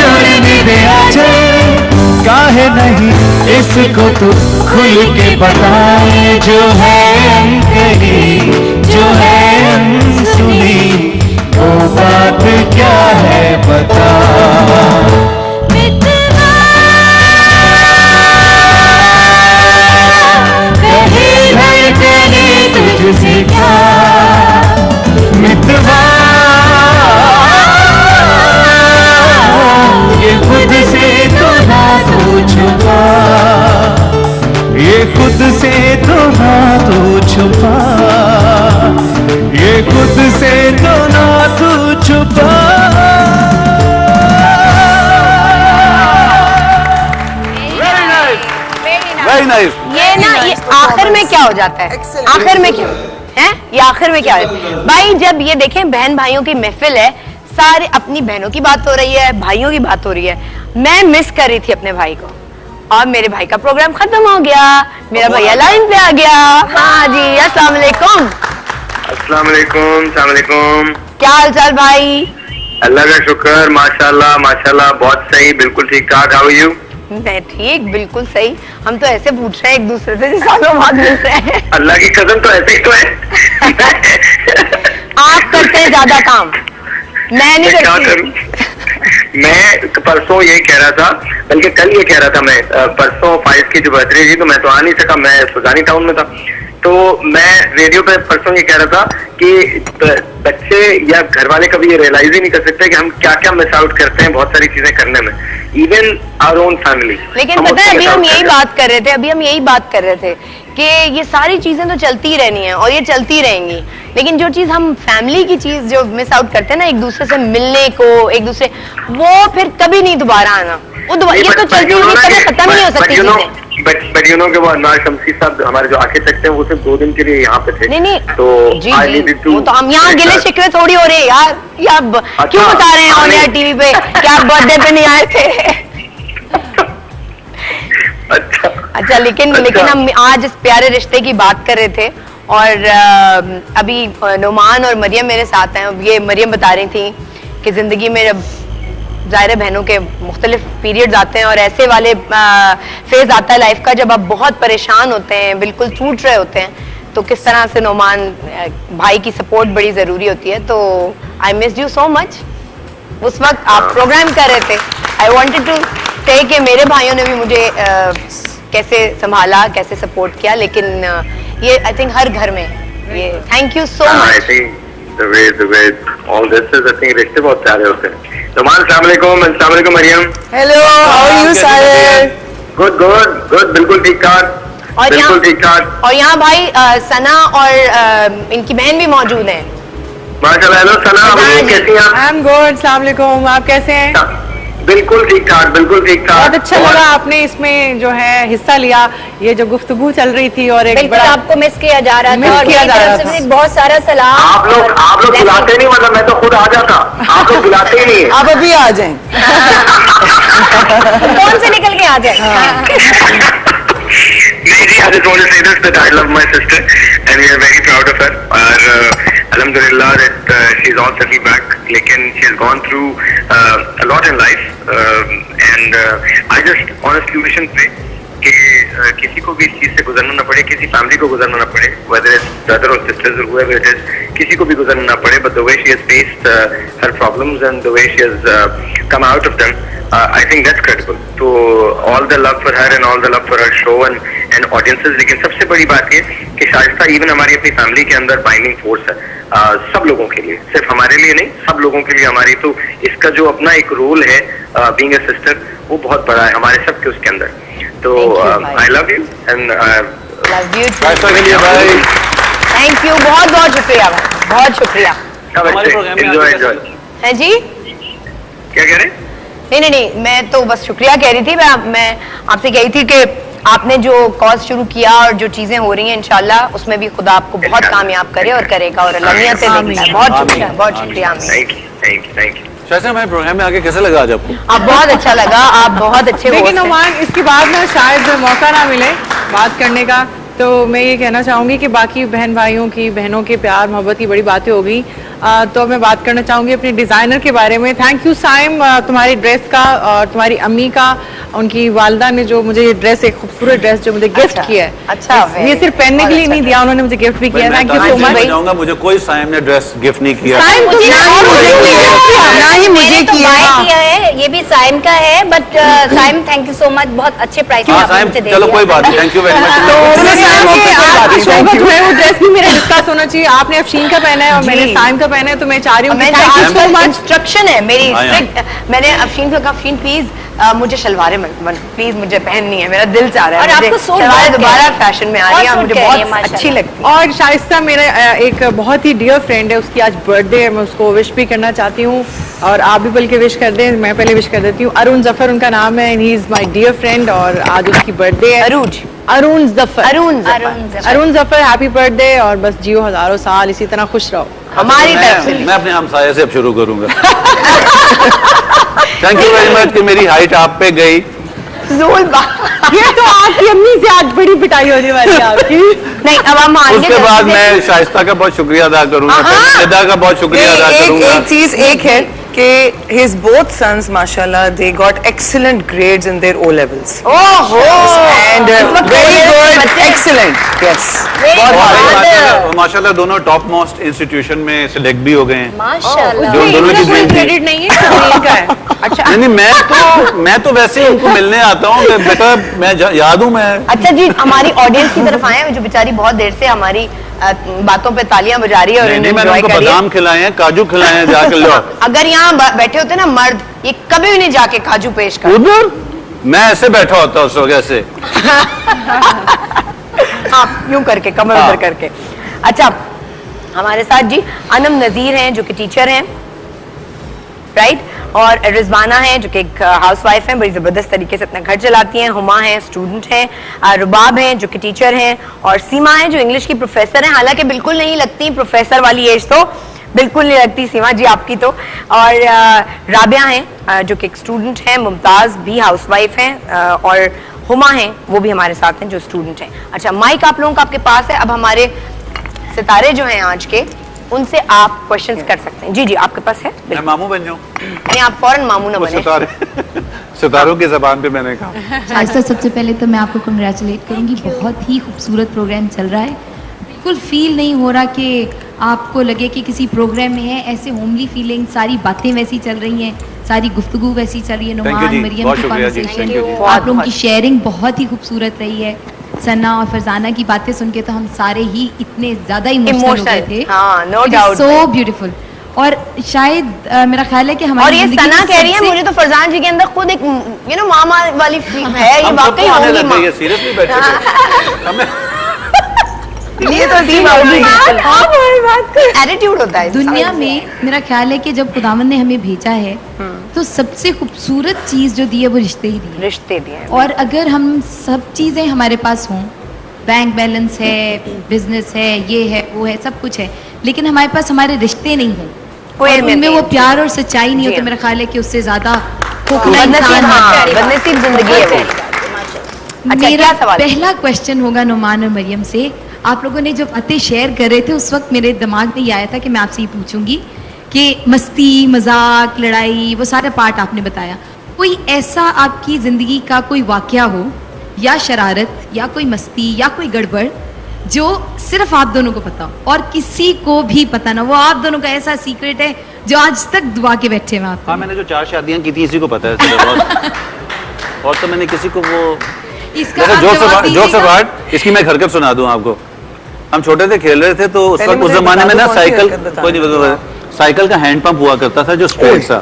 उड़ने दे आंचल, काहे नहीं इसको तू खुल के बताए, जो है अनकही जो है अनसुनी, वो बात क्या है बता मितवा। कहे धड़कने तुझसे क्या मितवा, ये खुद से तो ना तू छुपा, ये खुद से तो ना तू छुपा, ये खुद से तो ना तू छुपा। Very nice. ये ना ये आखिर में क्या हो जाता है, आखिर में क्या है, ये आखिर में क्या है भाई, जब ये देखें बहन भाइयों की महफिल है, सारे अपनी बहनों की बात हो रही है, भाइयों की बात हो रही है, मैं मिस कर रही थी अपने भाई को और मेरे भाई का प्रोग्राम खत्म हो गया, मेरा भैया लाइन पे आ गया। हाँ जी, अस्सलाम वालेकुम। अस्सलाम वालेकुम, अस्सलाम वालेकुम। क्या हाल चाल भाई? अल्लाह का शुक्र, माशाल्लाह माशाल्लाह, बहुत सही, बिल्कुल ठीक ठाक। How are you? मैं ठीक, बिल्कुल सही। हम तो ऐसे पूछ रहे हैं एक दूसरे से सालों बाद मिल रहे हैं। अल्लाह की कसम, तो ऐसे ही तो है। आप करते हैं ज्यादा काम, मैं नहीं क्या करती। करूं? मैं परसों ये कह रहा था, बल्कि कल ये कह रहा था, मैं परसों फाइज की जो बर्थडे थी तो मैं तो आ नहीं सका, मैं सुजानी टाउन में था, तो मैं रेडियो पे परसों ये कह रहा था कि बच्चे या घर वाले कभी ये रियलाइज ही नहीं कर सकते कि हम क्या क्या मिस आउट करते हैं बहुत सारी चीजें करने में, इवन आवर ओन फैमिली। लेकिन पता है अभी हम यही बात कर रहे थे कि ये सारी चीजें तो चलती ही रहनी है और ये चलती रहेंगी, लेकिन जो चीज हम फैमिली की चीज जो मिस आउट करते हैं ना, एक दूसरे से मिलने को, एक दूसरे, वो फिर कभी नहीं दोबारा आना, वो ये तो चलती हुई कभी खत्म नहीं हो सकती चीजें। बट यू नो कि वो अनवर शमसी साहब हमारे जो आर्किटेक्ट हैं वो सिर्फ 2 दिन के लिए यहाँ पे थे। नहीं तो जी वो तो हम यहाँ गिले शिकवे थोड़ी हो रहे हैं यार, या क्यों बता रहे हैं ऑन एयर टीवी पे कि आप बर्थडे पे नहीं आए थे? अच्छा लेकिन हम आज इस प्यारे रिश्ते की बात कर रहे थे और अभी नुमान और मरियम मेरे साथ हैं। ये मरियम बता रही थी कि जिंदगी में जब ज़ाहिर बहनों के मुख्तलिफ पीरियड्स आते हैं और ऐसे वाले फेज आता है लाइफ का जब आप बहुत परेशान होते हैं, बिल्कुल टूट रहे होते हैं, तो किस तरह से नुमान भाई की सपोर्ट बड़ी ज़रूरी होती है। तो I miss you so much. उस वक्त आप प्रोग्राम कर रहे थे, आई वॉन्टेड टू से कि मेरे भाइयों ने भी मुझे कैसे संभाला, कैसे सपोर्ट किया, लेकिन ये आई थिंक हर घर में ये thank you so much. The way all this is, I think रिश्ते बहुत प्यारे होते हैं। नुमान अस्सलाम वालेकुम Mariyam. Hello, how are you Sahir? Good बिल्कुल ठीक ठाक, बिल्कुल ठीक ठाक। और यहाँ भाई सना और इनकी बहन भी मौजूद हैं। माशाल्लाह। हेलो सना, कैसी हैं आप? आई एम गुड, अस्सलाम वालेकुम, आप कैसे हैं? बिल्कुल ठीक ठाक, बिल्कुल ठीक ठाक। बहुत अच्छा लगा आपने इसमें जो है हिस्सा लिया, ये जो गुफ्तगू चल रही थी और एक बिल्कुल आपको मिस किया जा रहा था और मेरी तरफ से बहुत सारा सलाम। आप लोग बुलाते नहीं, मतलब मैं तो खुद आ जाता, आप लोग बुलाते ही नहीं। आप अभी आ जाएं। कौन से निकल के आ जाए? नहीं जी, I just want to say this that I love my sister and we are very proud of her. और alhamdulillah that she's all settled back. लेकिन she has gone through a lot in life and I just honestly wish and pray कि किसी को भी इस चीज से गुजरना ना पड़े, किसी फैमिली को गुजरना ना पड़े, whether it's brother or sisters or whoever it is, किसी को भी गुजरना ना पड़े. But the way she has faced her problems and the way she has come out of them, I think that's credible. So all the love for her and all the love for her show and audiences. लेकिन सबसे बड़ी बात ये कि Shaista even हमारी अपनी family के अंदर बाइंडिंग फोर्स है, सब लोगों के लिए, सिर्फ हमारे लिए नहीं, सब लोगों के लिए हमारी. तो इसका जो अपना एक रोल है बीइंग अ सिस्टर, वो बहुत बड़ा है हमारे सब के उसके अंदर. तो I love you and love you भाई, थैंक यू, बहुत बहुत शुक्रिया भाई, बहुत शुक्रिया. एंजॉय. है जी, क्या कह रहे हैं? नहीं, मैं तो बस शुक्रिया कह रही थी. मैं आपसे कही थी कि आपने जो कॉज शुरू किया और जो चीजें हो रही हैं इंशाल्लाह उसमें भी खुदा आपको बहुत कामयाब करे और करेगा और अल्लाह नियतें देखता है. बहुत शुक्रिया, बहुत शुक्रिया. Thank you. शायद हमारे प्रोग्राम में आके कैसा लगा आज आपको? आप बहुत अच्छा लगा, आप बहुत अच्छे होस्ट हैं. लेकिन नुमान इसके बाद ना शायद मौका ना मिले बात करने का, तो मैं ये कहना चाहूँगी कि बाकी बहन भाइयों की, बहनों के प्यार मोहब्बत की बड़ी बातें हो गई. तो मैं बात करना चाहूँगी अपने डिज़ाइनर के बारे में. थैंक यू साइम, तुम्हारी ड्रेस का और तुम्हारी अम्मी का, उनकी वालदा ने जो मुझे ये ड्रेस, एक खूबसूरत ड्रेस जो मुझे गिफ्ट किया है. अच्छा, ये सिर्फ पहनने के लिए नहीं दिया, उन्होंने मुझे गिफ्ट भी किया. Thank you so much. जाऊंगा, मुझे कोई साइम ने ड्रेस गिफ्ट नहीं किया. मुझे किया है, ये भी साइम का है. But Saim thank you so much, बहुत अच्छे प्राइस में आपने मुझे दे दिया. चलो कोई बात नहीं, थैंक यू वेरी मच. वो ड्रेस भी मेरा डिस्कस होना चाहिए. आपने अफशीन का पहना है और मैंने साइम का पहना है, तो मैं चाह रही हूँ इंस्ट्रक्शन है मेरी स्ट्रिक्ट. मैंने अफशीन को कहा, अफशीन प्लीज मुझे शलवारें प्लीज मुझे पहननी है, मेरा दिल चाह रहा है. और आपको शलवारें दोबारा फैशन में आ रही है, मुझे बहुत अच्छी लगती है. और शाइस्ता मेरा एक बहुत ही डियर फ्रेंड है, उसकी आज बर्थडे है, मैं उसको विश भी करना चाहती हूँ और आप भी बल्कि विश कर दें. मैं पहले विश कर देती हूँ. अरुण जफर उनका नाम है, he is my dear friend और आज उसकी बर्थडे है. अरुण जफर हैप्पी बर्थडे और बस जियो हजारों साल इसी तरह खुश रहो. हमारी तरफ से मैं अपने हमसाये से अब शुरू करूंगा. थैंक यू वेरी मच कि मेरी हाइट आप पे गई. ये तो आपकी अम्मी से आज बड़ी पिटाई होने वाली है आपकी. नहीं, अब हम उसके बाद मैं शाइस्ता का बहुत शुक्रिया अदा करूंगा, निदा का बहुत शुक्रिया अदा करूंगा. एक चीज एक है कि his both sons, mashallah, they got excellent grades in their O levels. ओहो And very good, excellent. Yes. माशाल्लाह दोनों टॉप मोस्ट इंस्टीट्यूशन में सिलेक्ट भी हो गए हैं। माशाल्लाह। जो दोनों की कोई ड्रीम थी। क्रेडिट नहीं है, सुनील का है। अच्छा नहीं मैं तो वैसे ही उनको मिलने आता हूँ बेटा, मैं याद हूँ मैं। अच्छा जी, हमारी ऑडियंस की तरफ आए हैं जो बेचारी बहुत देर से हमारी बातों पे तालियां बजा रही है और नहीं इन्हें मैंने enjoy उनको कर रही है। बादाम खिलाए हैं, काजू खिलाए हैं, जाकर लो। अगर यहाँ बैठे होते ना मर्द, ये कभी भी नहीं जाके काजू पेश कर। उधर मैं ऐसे बैठा होता उस वक्त ऐसे। हाँ, यूं करके कमर हाँ। उधर करके। अच्छा, हमारे साथ जी अनम नजीर हैं जो कि टीचर हैं, राइट, और रिजवाना हैं जो कि एक हाउसवाइफ हैं, बड़ी जबरदस्त तरीके से अपना घर चलाती हैं। हुमा हैं, स्टूडेंट हैं, रुबाब हैं जो कि टीचर हैं, और सीमा हैं जो इंग्लिश की प्रोफेसर हैं। हालांकि बिल्कुल नहीं लगती प्रोफेसर वाली एज, तो बिल्कुल नहीं लगती सीमा जी आपकी तो। और राबिया हैं जो कि एक स्टूडेंट हैं, मुमताज भी हाउसवाइफ हैं, और हुमा हैं वो भी हमारे साथ हैं जो स्टूडेंट हैं। अच्छा, माइक आप लोगों का आपके पास है। अब हमारे सितारे जो हैं आज के, उनसे आप क्वेश्चंस कर सकते हैं। जी जी, आपके पास है। मैं मामू बन जाऊँ? नहीं, आप फौरन मामू ना वो बने। सितारों की जबान पे मैंने कहा। शाइस्ता, सबसे पहले तो मैं आपको कंग्रेचुलेट करूंगी, बहुत ही खूबसूरत प्रोग्राम चल रहा है। बिल्कुल फील नहीं हो रहा कि आपको लगे कि किसी प्रोग्राम में है, ऐसे होमली फीलिंग, सारी बातें वैसी चल रही हैं, सारी गुफ्तगू वैसी चल रही है। Thank you नुमान जी, मरियम बहुत की शुक्रिया जी, कॉन्वर्सेशन, thank you जी। आप लोगों की शेयरिंग बहुत ही खूबसूरत रही है। सना और फरजाना की बातें सुन के तो हम सारे ही इतने ज्यादा इमोशनल हो गए थे। हाँ, no doubt। So beautiful. और शायद मेरा ख्याल है कि हमारी और ये जिंदगी सना में कह रही है, सबसे- मुझे तो फरजान जी के अंदर खुद एक मामा वाली फील है। ये हम वाकई सबको आने होगी लग माँ। गई है, सीरियसली बैठे थे। हमें ये तो एटीट्यूड होता है दुनिया में। मेरा ख्याल है कि जब खुदावंद ने हमें भेजा है तो सबसे खूबसूरत चीज जो दी है वो रिश्ते ही दिए। रिश्ते दिए। और अगर हम सब चीजें हमारे पास हों, बैंक बैलेंस है, बिजनेस है, ये है, वो है, सब कुछ है, लेकिन हमारे पास हमारे रिश्ते नहीं हों, कोई और अहमियत उनमें नहीं वो है। प्यार और सच्चाई नहीं हो, जी तो हाँ। मेरा ख्याल है कि उससे ज्यादा खोखला बदनसीब, इंसान हाँ, है। बदनसीब जिंदगी है वो। अच्छा, मेरा क्या सवाल? पहला क्वेश्चन होगा नुमान और मरियम से। आप लोगों ने जब बातें शेयर कर रहे थे उस वक्त मेरे दिमाग में ये आया था कि मैं आपसे ये पूछूंगी कि मस्ती, मजाक, लड़ाई, वो सारा पार्ट आपने बताया। कोई ऐसा आपकी जिंदगी का कोई वाकया हो, या शरारत, या कोई मस्ती, या कोई गड़बड़, जो सिर्फ आप दोनों को पता हो और किसी को भी पता ना, वो आप दोनों का ऐसा सीक्रेट है जो आज तक दुआ के बैठे हैं आप। हाँ, मैंने जो 4 शादियां की थी इसी को पता है सिर्फ, और तो मैंने किसी को वो इसका जैसे आप जवाब जोक से दीजिएगा। बात, इसकी मैं हरकत सुना दूं आपको। हम छोटे थे, खेल रहे थे, तो उस पहले वक्त उस मुझे जमाने बता में दो ना कौन सी साइकिल, हरकत बता कोई नहीं बता, साइकिल का हैंड पंप हुआ करता था जो स्ट्रेट सा।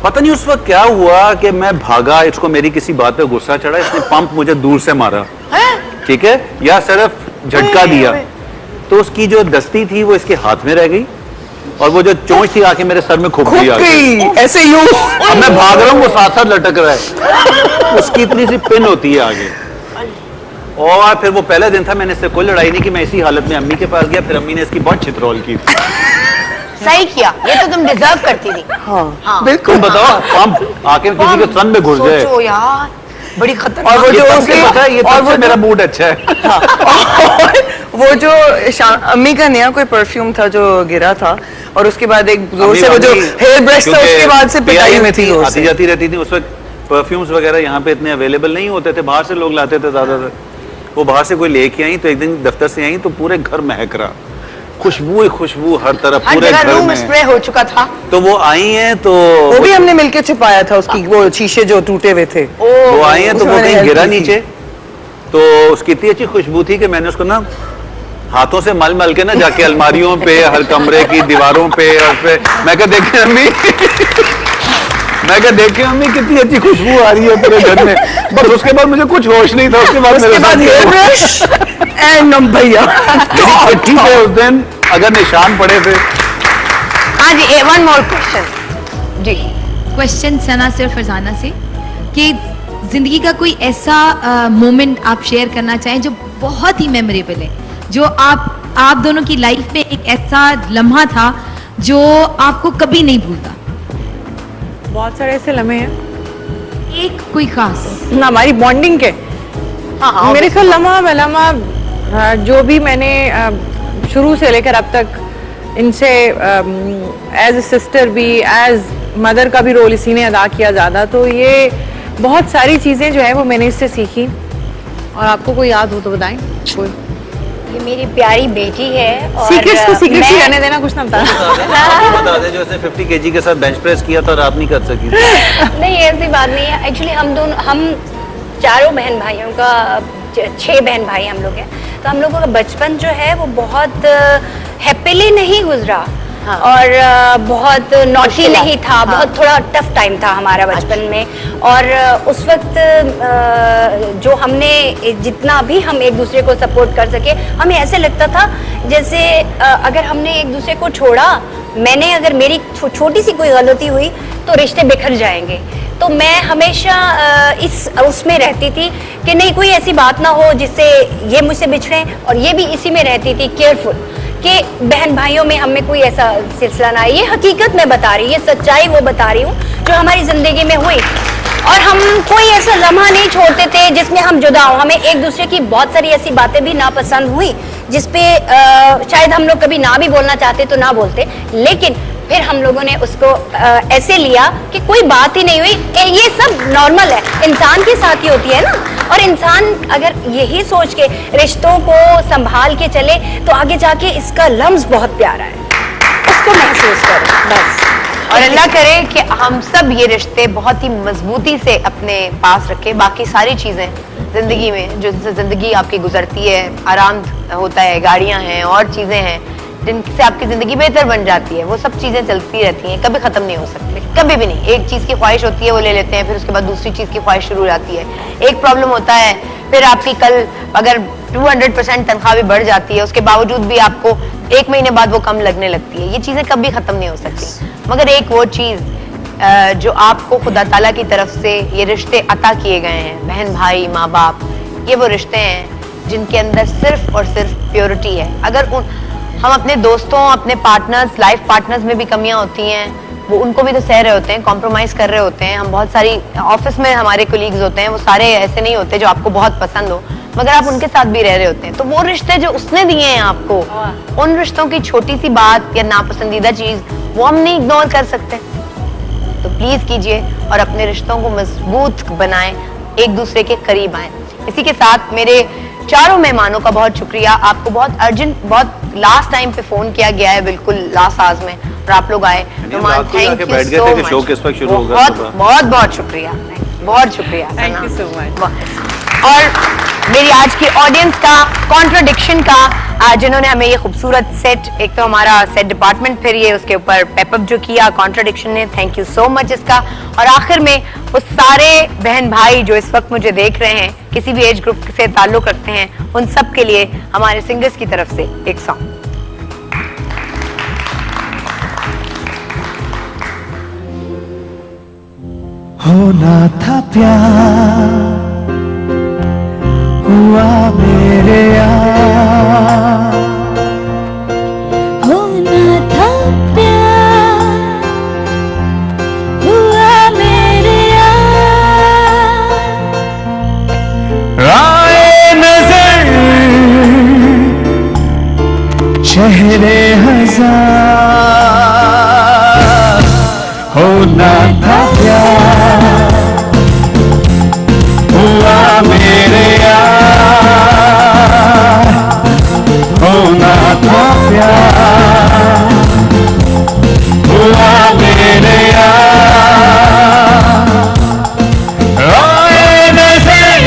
पता नहीं उस वक्त क्या हुआ कि मैं भागा, इसको मेरी किसी बात पे गुस्सा चढ़ा, इसने पंप मुझे दूर से मारा, ठीक है, या सिर्फ झटका दिया, तो उसकी जो दस्ती थी वो इसके हाथ में रह गई, और वो जो चोंच थी आके मेरे सर में खुब गई आके। ऐसे यूं। अब मैं भाग रहा हूँ, वो साथ साथ लटक रहा है, उसकी इतनी सी पिन होती है आगे। और फिर वो पहला दिन था, मैंने इससे कोई लड़ाई नहीं की, मैं इसी हालत में अम्मी के पास गया, फिर अम्मी ने इसकी बहुत छितरौल की। सही किया, ये तो तुम डिजर्व करती थी। हाँ, हाँ। बिल्कुल। तुम बताओ, पंप आके किसी के सन में घुस जाए, सोचो यार, बड़ी खतरनाक। और वो ये जो तब से उसके- पता है, ये और तब वो से मेरा जो- मूड अच्छा है। और वो जो अम्मी का नया कोई परफ्यूम था जो गिरा था, और उसके बाद एक जोर से वो जो हेयर ब्रश था, उसके बाद से पिटाई में थी जोर आती से। जाती रहती थी। उस वक्त परफ्यूम्स वगैरह यहाँ पे इतने अवेलेबल नहीं होते थे, बाहर से लोग लाते थे ज्यादातर। वो बाहर से कोई लेके आई, तो एक दिन दफ्तर से आई तो पूरे घर महक रहा, खुशबू ही खुशबू हर तरफ, हर पूरे जगह घर रूम में। स्प्रे हो चुका था। तो वो आई हैं तो वो भी हमने मिलके छिपाया था, उसकी वो शीशे जो टूटे हुए थे। वो आई हैं तो वो उसमें कहीं help गिरा की थी। नीचे, तो उसकी इतनी अच्छी खुशबू थी कि मैंने उसको ना हाथों से मल मल के ना जाके अलमारियों पे, हर कमरे की दीवारों पे, और पे मैं क्या देखे अम्मी मैं क्या देखे अम्मी कितनी अच्छी खुशबू आ रही है पूरे घर में। बस उसके बाद मुझे कुछ होश नहीं था। उसके बाद हेयर ब्रश एंड भैया ठीक है, उस दिन अगर निशान पड़े थे। हाँ जी, वन मोर क्वेश्चन जी। क्वेश्चन सना से और फरजाना से कि जिंदगी का कोई ऐसा मोमेंट आप शेयर करना चाहें जो बहुत ही मेमोरेबल है, जो आप दोनों की लाइफ में एक ऐसा लम्हा था जो आपको कभी नहीं भूलता। बहुत सारे ऐसे लम्हे हैं एक कोई खास ना हमारी बॉन्डिंग के। हाँ, मेरे ख्याल लम्हा जो भी मैंने शुरू से लेकर अब तक इनसे एज ए सिस्टर भी, एज मदर का भी रोल इसी ने अदा किया ज़्यादा। तो ये बहुत सारी चीज़ें जो है वो मैंने इससे सीखी। और आपको कोई याद हो तो बताएं कोई। ये मेरी प्यारी बेटी है और सीक्रेट्स को सीक्रेट्स ही रहने देना, कुछ ना बता। बता दे, जो ऐसे 50 kg के साथ बेंच प्रेस किया था और आप नहीं कर सकी। नहीं, ऐसी बात नहीं है। एक्चुअली हम चारों बहन भाइयों का 6 बहन भाई हम लोग हैं, तो हम लोगों का बचपन जो है वो बहुत हैप्पीली नहीं गुजरा। हाँ। और बहुत नॉटी नहीं था। हाँ। बहुत थोड़ा टफ टाइम था हमारा बचपन में। और उस वक्त जो हमने जितना भी हम एक दूसरे को सपोर्ट कर सके, हमें ऐसे लगता था जैसे अगर हमने एक दूसरे को छोड़ा, मैंने अगर मेरी छोटी सी कोई गलती हुई तो रिश्ते बिखर जाएंगे। तो मैं हमेशा उसमें रहती थी कि नहीं कोई ऐसी बात ना हो जिससे ये मुझसे बिछड़े, और ये भी इसी में रहती थी केयरफुल कि बहन भाइयों में हमें कोई ऐसा सिलसिला ना आए। ये हकीकत मैं बता रही हूँ, ये सच्चाई वो बता रही हूँ जो हमारी जिंदगी में हुई। और हम कोई ऐसा लम्हा नहीं छोड़ते थे जिसमें हम जुदा हों। हमें एक दूसरे की बहुत सारी ऐसी बातें भी नापसंद हुई जिसपे शायद हम लोग कभी ना भी बोलना चाहते तो ना बोलते, लेकिन फिर हम लोगों ने उसको ऐसे लिया कि कोई बात ही नहीं हुई, ये सब नॉर्मल है, इंसान के साथ ही होती है ना। और इंसान अगर यही सोच के रिश्तों को संभाल के चले तो आगे जाके इसका लम्स बहुत प्यारा है, उसको महसूस करो बस। और अल्लाह करे कि हम सब ये रिश्ते बहुत ही मजबूती से अपने पास रखें। बाकी सारी चीज़ें ज़िंदगी में जो ज़िंदगी आपकी गुजरती है, आराम होता है, गाड़ियाँ हैं और चीज़ें हैं जिनसे आपकी ज़िंदगी बेहतर बन जाती है, वो सब चीज़ें चलती रहती हैं, कभी ख़त्म नहीं हो सकती, कभी भी नहीं। एक चीज़ की ख्वाहिश होती है वो ले लेते हैं, फिर उसके बाद दूसरी चीज़ की ख्वाहिश शुरू हो जाती है। एक प्रॉब्लम होता है, फिर आपकी कल अगर 200% तनख्वाह भी बढ़ जाती है, उसके बावजूद भी आपको 1 महीने बाद वो कम लगने लगती है। ये चीज़ें कभी ख़त्म नहीं हो सकती। मगर एक वो चीज़ जो आपको खुदा ताला की तरफ से ये रिश्ते अता किए गए हैं, बहन भाई माँ बाप, ये वो रिश्ते हैं जिनके अंदर सिर्फ और सिर्फ प्योरिटी है। अगर हम अपने दोस्तों, अपने पार्टनर्स, लाइफ पार्टनर्स में भी कमियां होती हैं, वो उनको भी तो सह रहे होते हैं, कॉम्प्रोमाइज़ कर रहे होते हैं। हम बहुत सारी ऑफिस में हमारे कोलीग्स होते हैं, वो सारे ऐसे नहीं होते जो आपको बहुत पसंद हो, मगर आप उनके साथ भी रह रहे होते हैं। तो वो रिश्ते जो उसने दिए हैं आपको, उन रिश्तों की छोटी सी बात या नापसंदीदा चीज़ वो हम नहीं इग्नोर कर सकते। तो प्लीज़ कीजिए और अपने रिश्तों को मजबूत बनाएं, एक दूसरे के करीब आएं। इसी के साथ मेरे चारों मेहमानों का बहुत शुक्रिया। आपको बहुत अर्जेंट, बहुत लास्ट टाइम पे फोन किया गया है, बिल्कुल लास्ट आवर्स में, और आप लोग आए। Numan, thank you so much. Show किस वक्त शुरू होगा? बहुत बहुत शुक्रिया, बहुत शुक्रिया, थैंक यू सो मच। और मेरी आज की ऑडियंस का, कॉन्ट्रडिक्शन का, जिन्होंने हमें ये खूबसूरत सेट, एक तो हमारा सेट डिपार्टमेंट, फिर ये उसके ऊपर पेपअप जो किया कॉन्ट्रडिक्शन ने, थैंक यू सो मच इसका। और आखिर में वो सारे बहन भाई जो इस वक्त मुझे देख रहे हैं, किसी भी एज ग्रुप से ताल्लुक रखते हैं, उन सब के लिए हमारे सिंगर्स की तरफ से एक सॉन्ग। होना था प्यार, हुआ मेरे यार, होना था प्यार, हुआ मेरे यार, आए नजर चेहरे हजार, होना था प्यार, हुआ मेरे यार, होना था प्यार, हुआ मेरे यार, आए नजर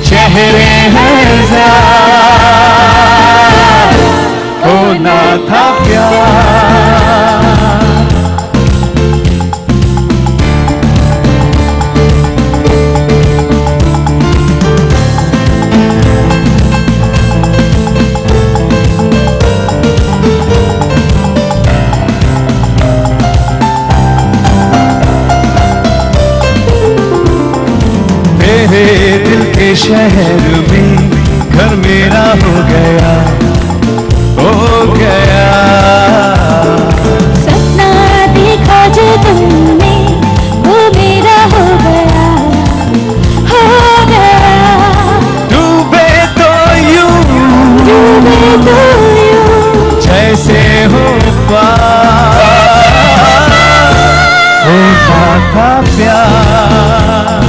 चेहरे हजार, होना था प्यार। तेरे दिल के शहर में घर मेरा हो गया, हो गया। सपना देखा जो तुमने वो मेरा हो गया, हो गया। डूबे तो यूं, डूबे तो हो पार होता था प्यार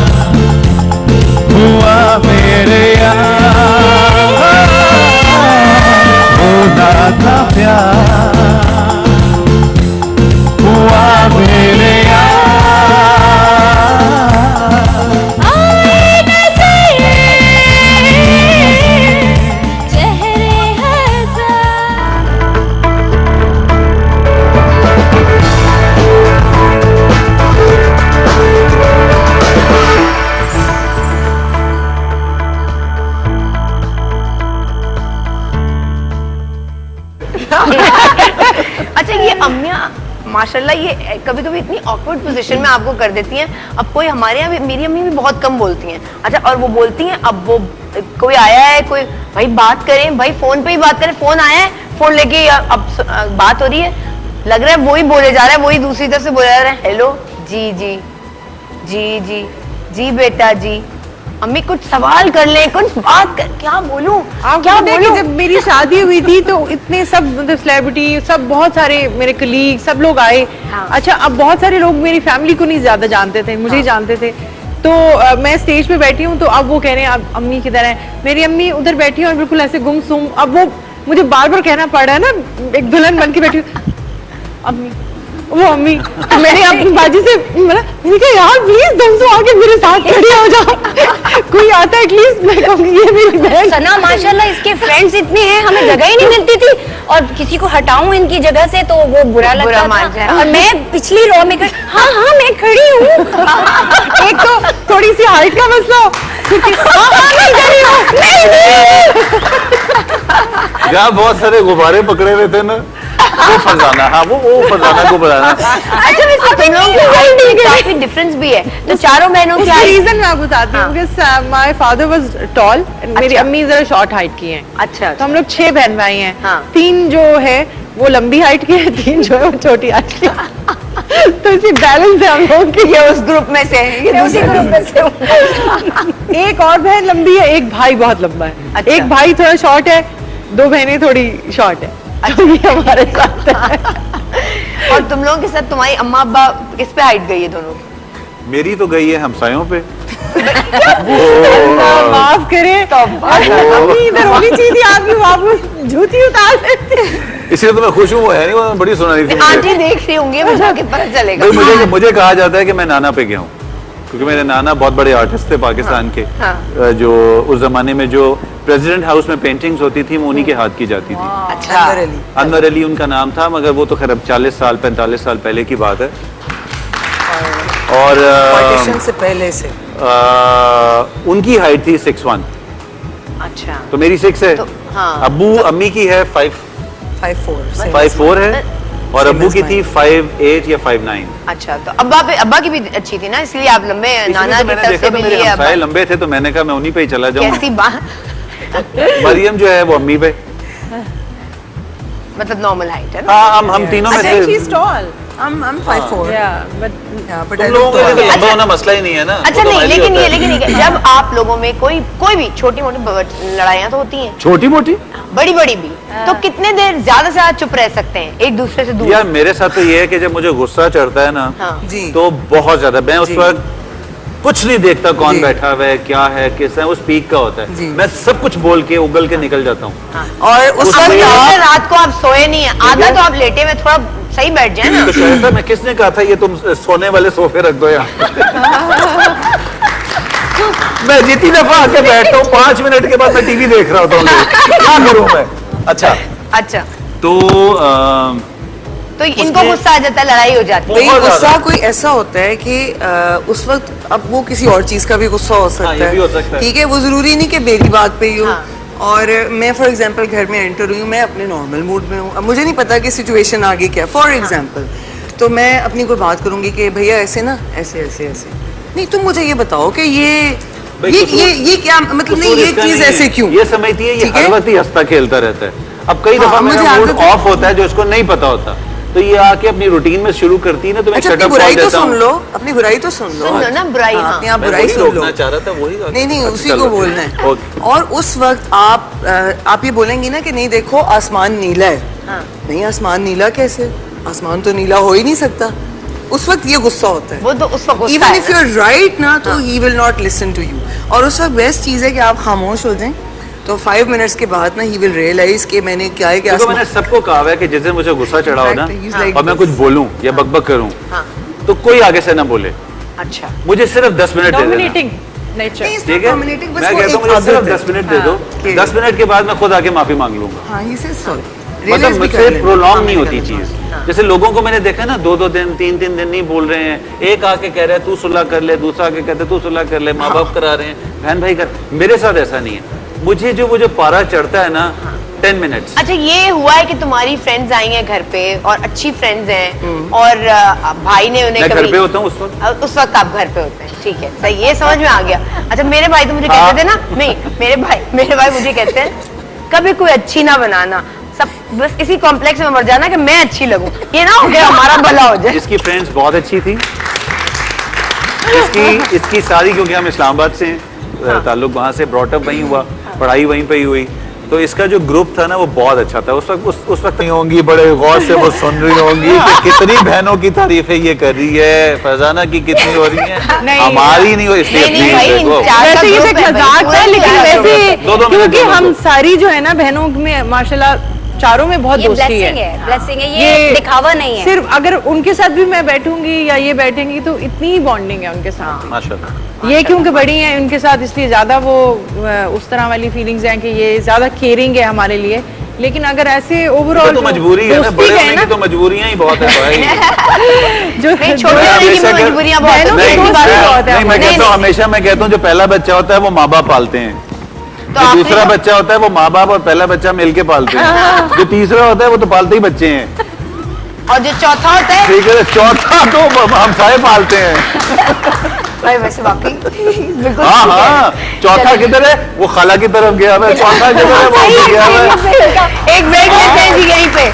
हुआ मेरे यार होता था प्यार हुआ मेरे यार अच्छा, ये अम्मियाँ माशाल्लाह ये कभी कभी इतनी ऑकवर्ड पोजीशन में आपको कर देती हैं। अब कोई हमारे यहाँ मेरी अम्मी भी बहुत कम बोलती हैं। अच्छा, और वो बोलती हैं, अब वो कोई आया है, कोई भाई बात करें, भाई फोन पे ही बात करें, फोन आया है, फोन लेके अब बात हो रही है, लग रहा है वही बोले जा रहा है, वही दूसरी तरफ से बोला जा रहा है, हेलो जी जी जी जी जी बेटा जी, अम्मी कुछ सवाल कर ले, कुछ बात कर, क्या बोलूं क्या बोलूं? जब मेरी शादी हुई थी तो इतने सब मतलब सेलिब्रिटी सब बहुत सारे मेरे कलीग सब लोग आए। हाँ। अच्छा, अब बहुत सारे लोग मेरी फैमिली को नहीं ज्यादा जानते थे, मुझे ही जानते थे। तो मैं स्टेज पे बैठी हूँ तो अब वो कह रहे हैं अब अम्मी किधर है, मेरी अम्मी उधर बैठी है और बिल्कुल ऐसे गुमसुम। अब वो मुझे बार बार कहना पड़ रहा है ना, एक दुल्हन बन के बैठी हूँ, अम्मी वो अम्मी। तो मैंने अपनी बाजी से मैंने कहा यार प्लीज तुम तो आके मेरे साथ खड़ी हो जाओ, कोई आता है एटलीस्ट मैं कहूँगी ये मेरी बहन। सना माशाल्लाह इसके फ्रेंड्स इतने हैं, हमें जगह ही नहीं मिलती थी और किसी को हटाऊं इनकी जगह से तो वो बुरा लगता था। और मैं पिछली रो में हाँ हाँ मैं खड़ी हूँ। एक तो थोड़ी सी हाइट का मसला हो, मैं खड़ी हूँ। जहाँ बहुत सारे गुब्बारे पकड़े हुए थे ना, वो फरजाना, हाँ वो फरजाना को बुलाना। अच्छा, वैसे तुम लोगों की हाइट काफी डिफरेंस भी है, तो चारों बहनों की हाइट रीजन मैं आपको बताती हूँ, because my father was tall, मेरी अम्मी जरा शॉर्ट हाइट की हैं। अच्छा, तो हम लोग 6 बहन भाई हैं। हाँ। 3 जो है वो लंबी हाइट की है, 3 जो है वो छोटी हाइट की है। तो इसी बैलेंस है हम लोग की। ये उस ग्रुप में से है, ये उसी ग्रुप में से एक और बहन लंबी है, एक भाई बहुत लंबा है। अच्छा। एक भाई थोड़ा शॉर्ट है, 2 बहनें थोड़ी शॉर्ट है। अच्छा, ये हमारे साथ है। और तुम लोगों के साथ तुम्हारी अम्मा अब्बा किस पे हाइट गई है दोनों? मेरी तो गई है हमसायों पे। माफ करे अम्मी इधर होनी चाहिए थी, आपकी वापस जूती उतार देती। इसलिए तो मैं खुश हूँ, वो है नहीं, वो बड़ी सुनाई थी। आंटी देख रही होंगी, मुझे आगे पता चलेगा। मुझे कहा जाता है कि मैं नाना पे गया हूँ, क्योंकि मेरे नाना बहुत बड़े आर्टिस्ट थे पाकिस्तान के। जो उस जमाने में जो प्रेसिडेंट हाउस में पेंटिंग्स होती थी वो उन्हीं के हाथ की जाती थी। अच्छा, अनवर अली उनका नाम था, मगर वो तो खैर अब 40 साल 45 साल पहले की बात है। और पार्टीशन से पहले से उनकी हाइट थी 6'1". अच्छा, तो मेरी 6 है। तो, हाँ, अब्बू अम्मी की है 5'4" है, और अब्बू की थी 5'8" या 5'9". अच्छा, तो अब्बा की भी अच्छी थी ना, इसलिए आप लंबे नाना की तरफ से भी लिए अब्बा लंबे थे, तो मैंने कहा मैं उन्हीं पे ही चला जाऊं। कैसी बात। मरियम जो है वो अम्मी पे, मतलब नॉर्मल हाइट है ना। हाँ हम तीनों में से। She's tall. I'm 5'4". but तुम लोगों के लिए तो लंबा होना मसला ही नहीं है ना। अच्छा, वो तो नहीं, हमारे लेकिन लिए ये होता है। लेकिन जब आप लोगों में कोई भी छोटी मोटी लड़ाइयाँ तो होती हैं, छोटी मोटी बड़ी बड़ी भी, तो कितने देर ज्यादा से ज्यादा चुप रह सकते हैं एक दूसरे से दूर? यार मेरे साथ तो ये है कि जब मुझे गुस्सा चढ़ता है ना, हाँ। जी। तो बहुत ज्यादा, मैं उस जी। वक्त कुछ नहीं देखता कौन जी। बैठा हुआ है, क्या है, किस है, वो स्पीक का होता जी। है। मैं सब कुछ बोल के उगल के निकल जाता हूँ। और उस उसमें वक्त जैसे रात को आप सोए नहीं है, आधा तो आप लेटे में थोड़ा सही बैठ जाए ना। तो शायद मैं किसने कहा था ये तुम सोने वाले सोफे रख दो यहाँ। मैं जितनी दफा आके बैठता हूँ 5 मिनट के बाद मैं टीवी देख रहा होता हूँ, क्या करूँ मैं। अच्छा, तो इनको गुस्सा आ जाता है, लड़ाई हो जाती है। नहीं, बहुत गुस्सा ज्यादा। कोई ऐसा होता है कि उस वक्त अब वो किसी और चीज का भी गुस्सा हो सकता ये भी हो सकता है। ठीक है, वो जरूरी नहीं कि मेरी बात पे ही हो। हाँ। और मैं फॉर एग्जांपल घर में एंटर हुई हूँ, मैं अपने नॉर्मल मूड में हूँ, अब मुझे नहीं पता कि सिचुएशन आगे क्या। फॉर एग्जांपल तो मैं अपनी कोई बात करूंगी कि भैया ऐसे ना, ऐसे ऐसे ऐसे नहीं, तुम मुझे ये बताओ कि ये क्या मतलब, नहीं ये चीज ऐसे क्यों, ये समझती है, ये ठीक है? हर वक्त ही हंसता खेलता रहता है। अब कई हाँ, दफा मुझे मेरा मूड आदत है। ऑफ होता है जो इसको नहीं पता होता, तो ये आके अपनी रूटीन में शुरू करती है ना, तो मैं अच्छा, शट अपनी अप बुराई कर तो देता सुन हूँ। लो, अपनी बुराई तो सुन लो। सुन लो ना बुराई। हाँ, हाँ, अपनी आप मैं बुराई वही सुन लो। रोकना चाह रहा था, वही नहीं अच्छा, उसी चलो, को बोलना है। ओके। और उस वक्त आप ये बोलेंगी ना कि नहीं देखो आसमान नीला है, नहीं आसमान नीला कैसे, आसमान तो नीला हो ही नहीं सकता। उस वक्त ये गुस्सा होता है, वो तो उस वक्त even if you are right ना, तो he will not listen to you. और उस वक्त बेस्ट चीज है कि आप खामोश हो जाएं, तो 5 मिनट्स के बाद ना ही विल रियलाइज कि मैंने क्या है कि मैंने सबको कहा है कि जिस दिन मुझे गुस्सा चढ़ा हो ना Exactly. और मैं कुछ बोलूं या बकबक करूं तो कोई आगे से ना बोले। अच्छा, मुझे सिर्फ 10 मिनट दे देना, डोमिनेटिंग नेचर। ठीक है? मैं कहता हूँ मुझे सिर्फ 10 मिनट दे दो, 10 मिनट के बाद मैं खुद आके माफी मांग लूंगा। हाँ, he says sorry. मतलब Realize भी मुझसे कर लेना। प्रोलॉन्ग नहीं होती चीज। जैसे लोगों को मैंने देखा ना 2-2 दिन 3-3 दिन नहीं बोल रहे हैं, एक आके कह रहा है तू सुलह कर ले, दूसरा आके कहते तू सुलह कर ले, माँ बाप करा रहे हैं, बहन भाई कर। मेरे साथ ऐसा नहीं है, मुझे जो पारा चढ़ता है ना 10 मिनट्स। अच्छा, ये हुआ है कि तुम्हारी फ्रेंड्स आई हैं घर पे और अच्छी फ्रेंड्स हैं और भाई ने उन्हें मैं घर कभी पे होता हूँ उस वक्त आप घर पे होते हैं, ठीक है, सही, ये समझ में आ गया। अच्छा, मेरे भाई तो मुझे कहते थे ना, नहीं मेरे भाई मुझे कहते हैं कभी कोई अच्छी ना बनाना, सब बस इसी कॉम्प्लेक्स में मर जाना कि मैं अच्छी लगूं, ये ना हो गया हमारा भला हो जाए। इसकी फ्रेंड्स बहुत अच्छी थी, इसकी सारी, क्योंकि हम इस्लामाबाद से हैं, ताल्लुक वहाँ से, ब्रॉटअप वहीं हुआ, पढ़ाई वहीं पे ही हुई, तो इसका जो ग्रुप था ना वो बहुत अच्छा था। उस वक्त नहीं होंगी, बड़े गौर से वो सुन रही होंगी कि कितनी बहनों की तारीफें ये कर रही है, फरजाना की कितनी हो रही है, हमारी नहीं हो, इसलिए वैसे ये एक मजाक था, लेकिन वैसे क्योंकि हम सारी जो है ना बहनों में माशाल्लाह चारों में बहुत दोस्ती है, ब्लेसिंग है, ये दिखावा नहीं है। सिर्फ अगर उनके साथ भी मैं बैठूंगी या ये बैठेंगी तो इतनी बॉन्डिंग है उनके साथ माशाल्लाह। ये क्योंकि बड़ी हैं उनके साथ, इसलिए ज्यादा वो उस तरह वाली फीलिंग्स हैं कि ये ज्यादा केयरिंग है हमारे लिए। लेकिन अगर ऐसे ओवरऑल तो मजबूरी है ना, बड़े होने की तो मजबूरियां ही बहुत है भाई। जो छोटे होने की मजबूरियां बहुत है। नहीं, मैं कहता हूँ, हमेशा मैं कहता हूँ जो पहला बच्चा होता है वो माँ बाप पालते हैं, जो दूसरा बच्चा होता है वो माँ बाप और पहला बच्चा मिलके पालते हैं, जो तीसरा होता है वो तो पालते ही बच्चे हैं, और जो चौथा होता है, ठीक है, चौथा तो हम सारे पालते हैं। भाई वैसे वाकई बिल्कुल। हाँ, चौथा किधर है? वो खाला की तरफ गया है, चौथा किधर है? वो गया है। एक ब्रेक लेते हैं जी यहीं पे।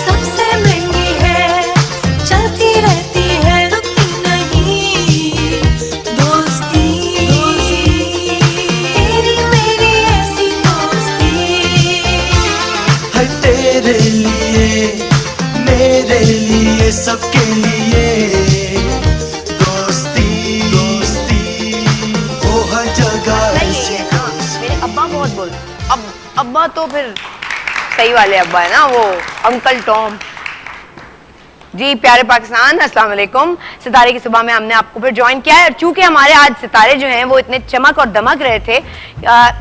सबसे महंगी है, चलती रहती है, रुकती नहीं दोस्ती, तेरी मेरी ऐसी दोस्ती है तेरे लिए, मेरे लिए, सबके लिए दोस्ती, दोस्ती वो हर जगह ऐसी दोस्ती। मेरे अब्बा बहुत बोलते, अब अब्बा तो फिर सही वाले अब्बा है ना, वो अंकल टॉम जी। प्यारे पाकिस्तान, अस्सलाम वालेकुम। सितारे की सुबह में हमने आपको फिर ज्वाइन किया है, और चूंकि हमारे आज सितारे जो हैं वो इतने चमक और दमक रहे थे,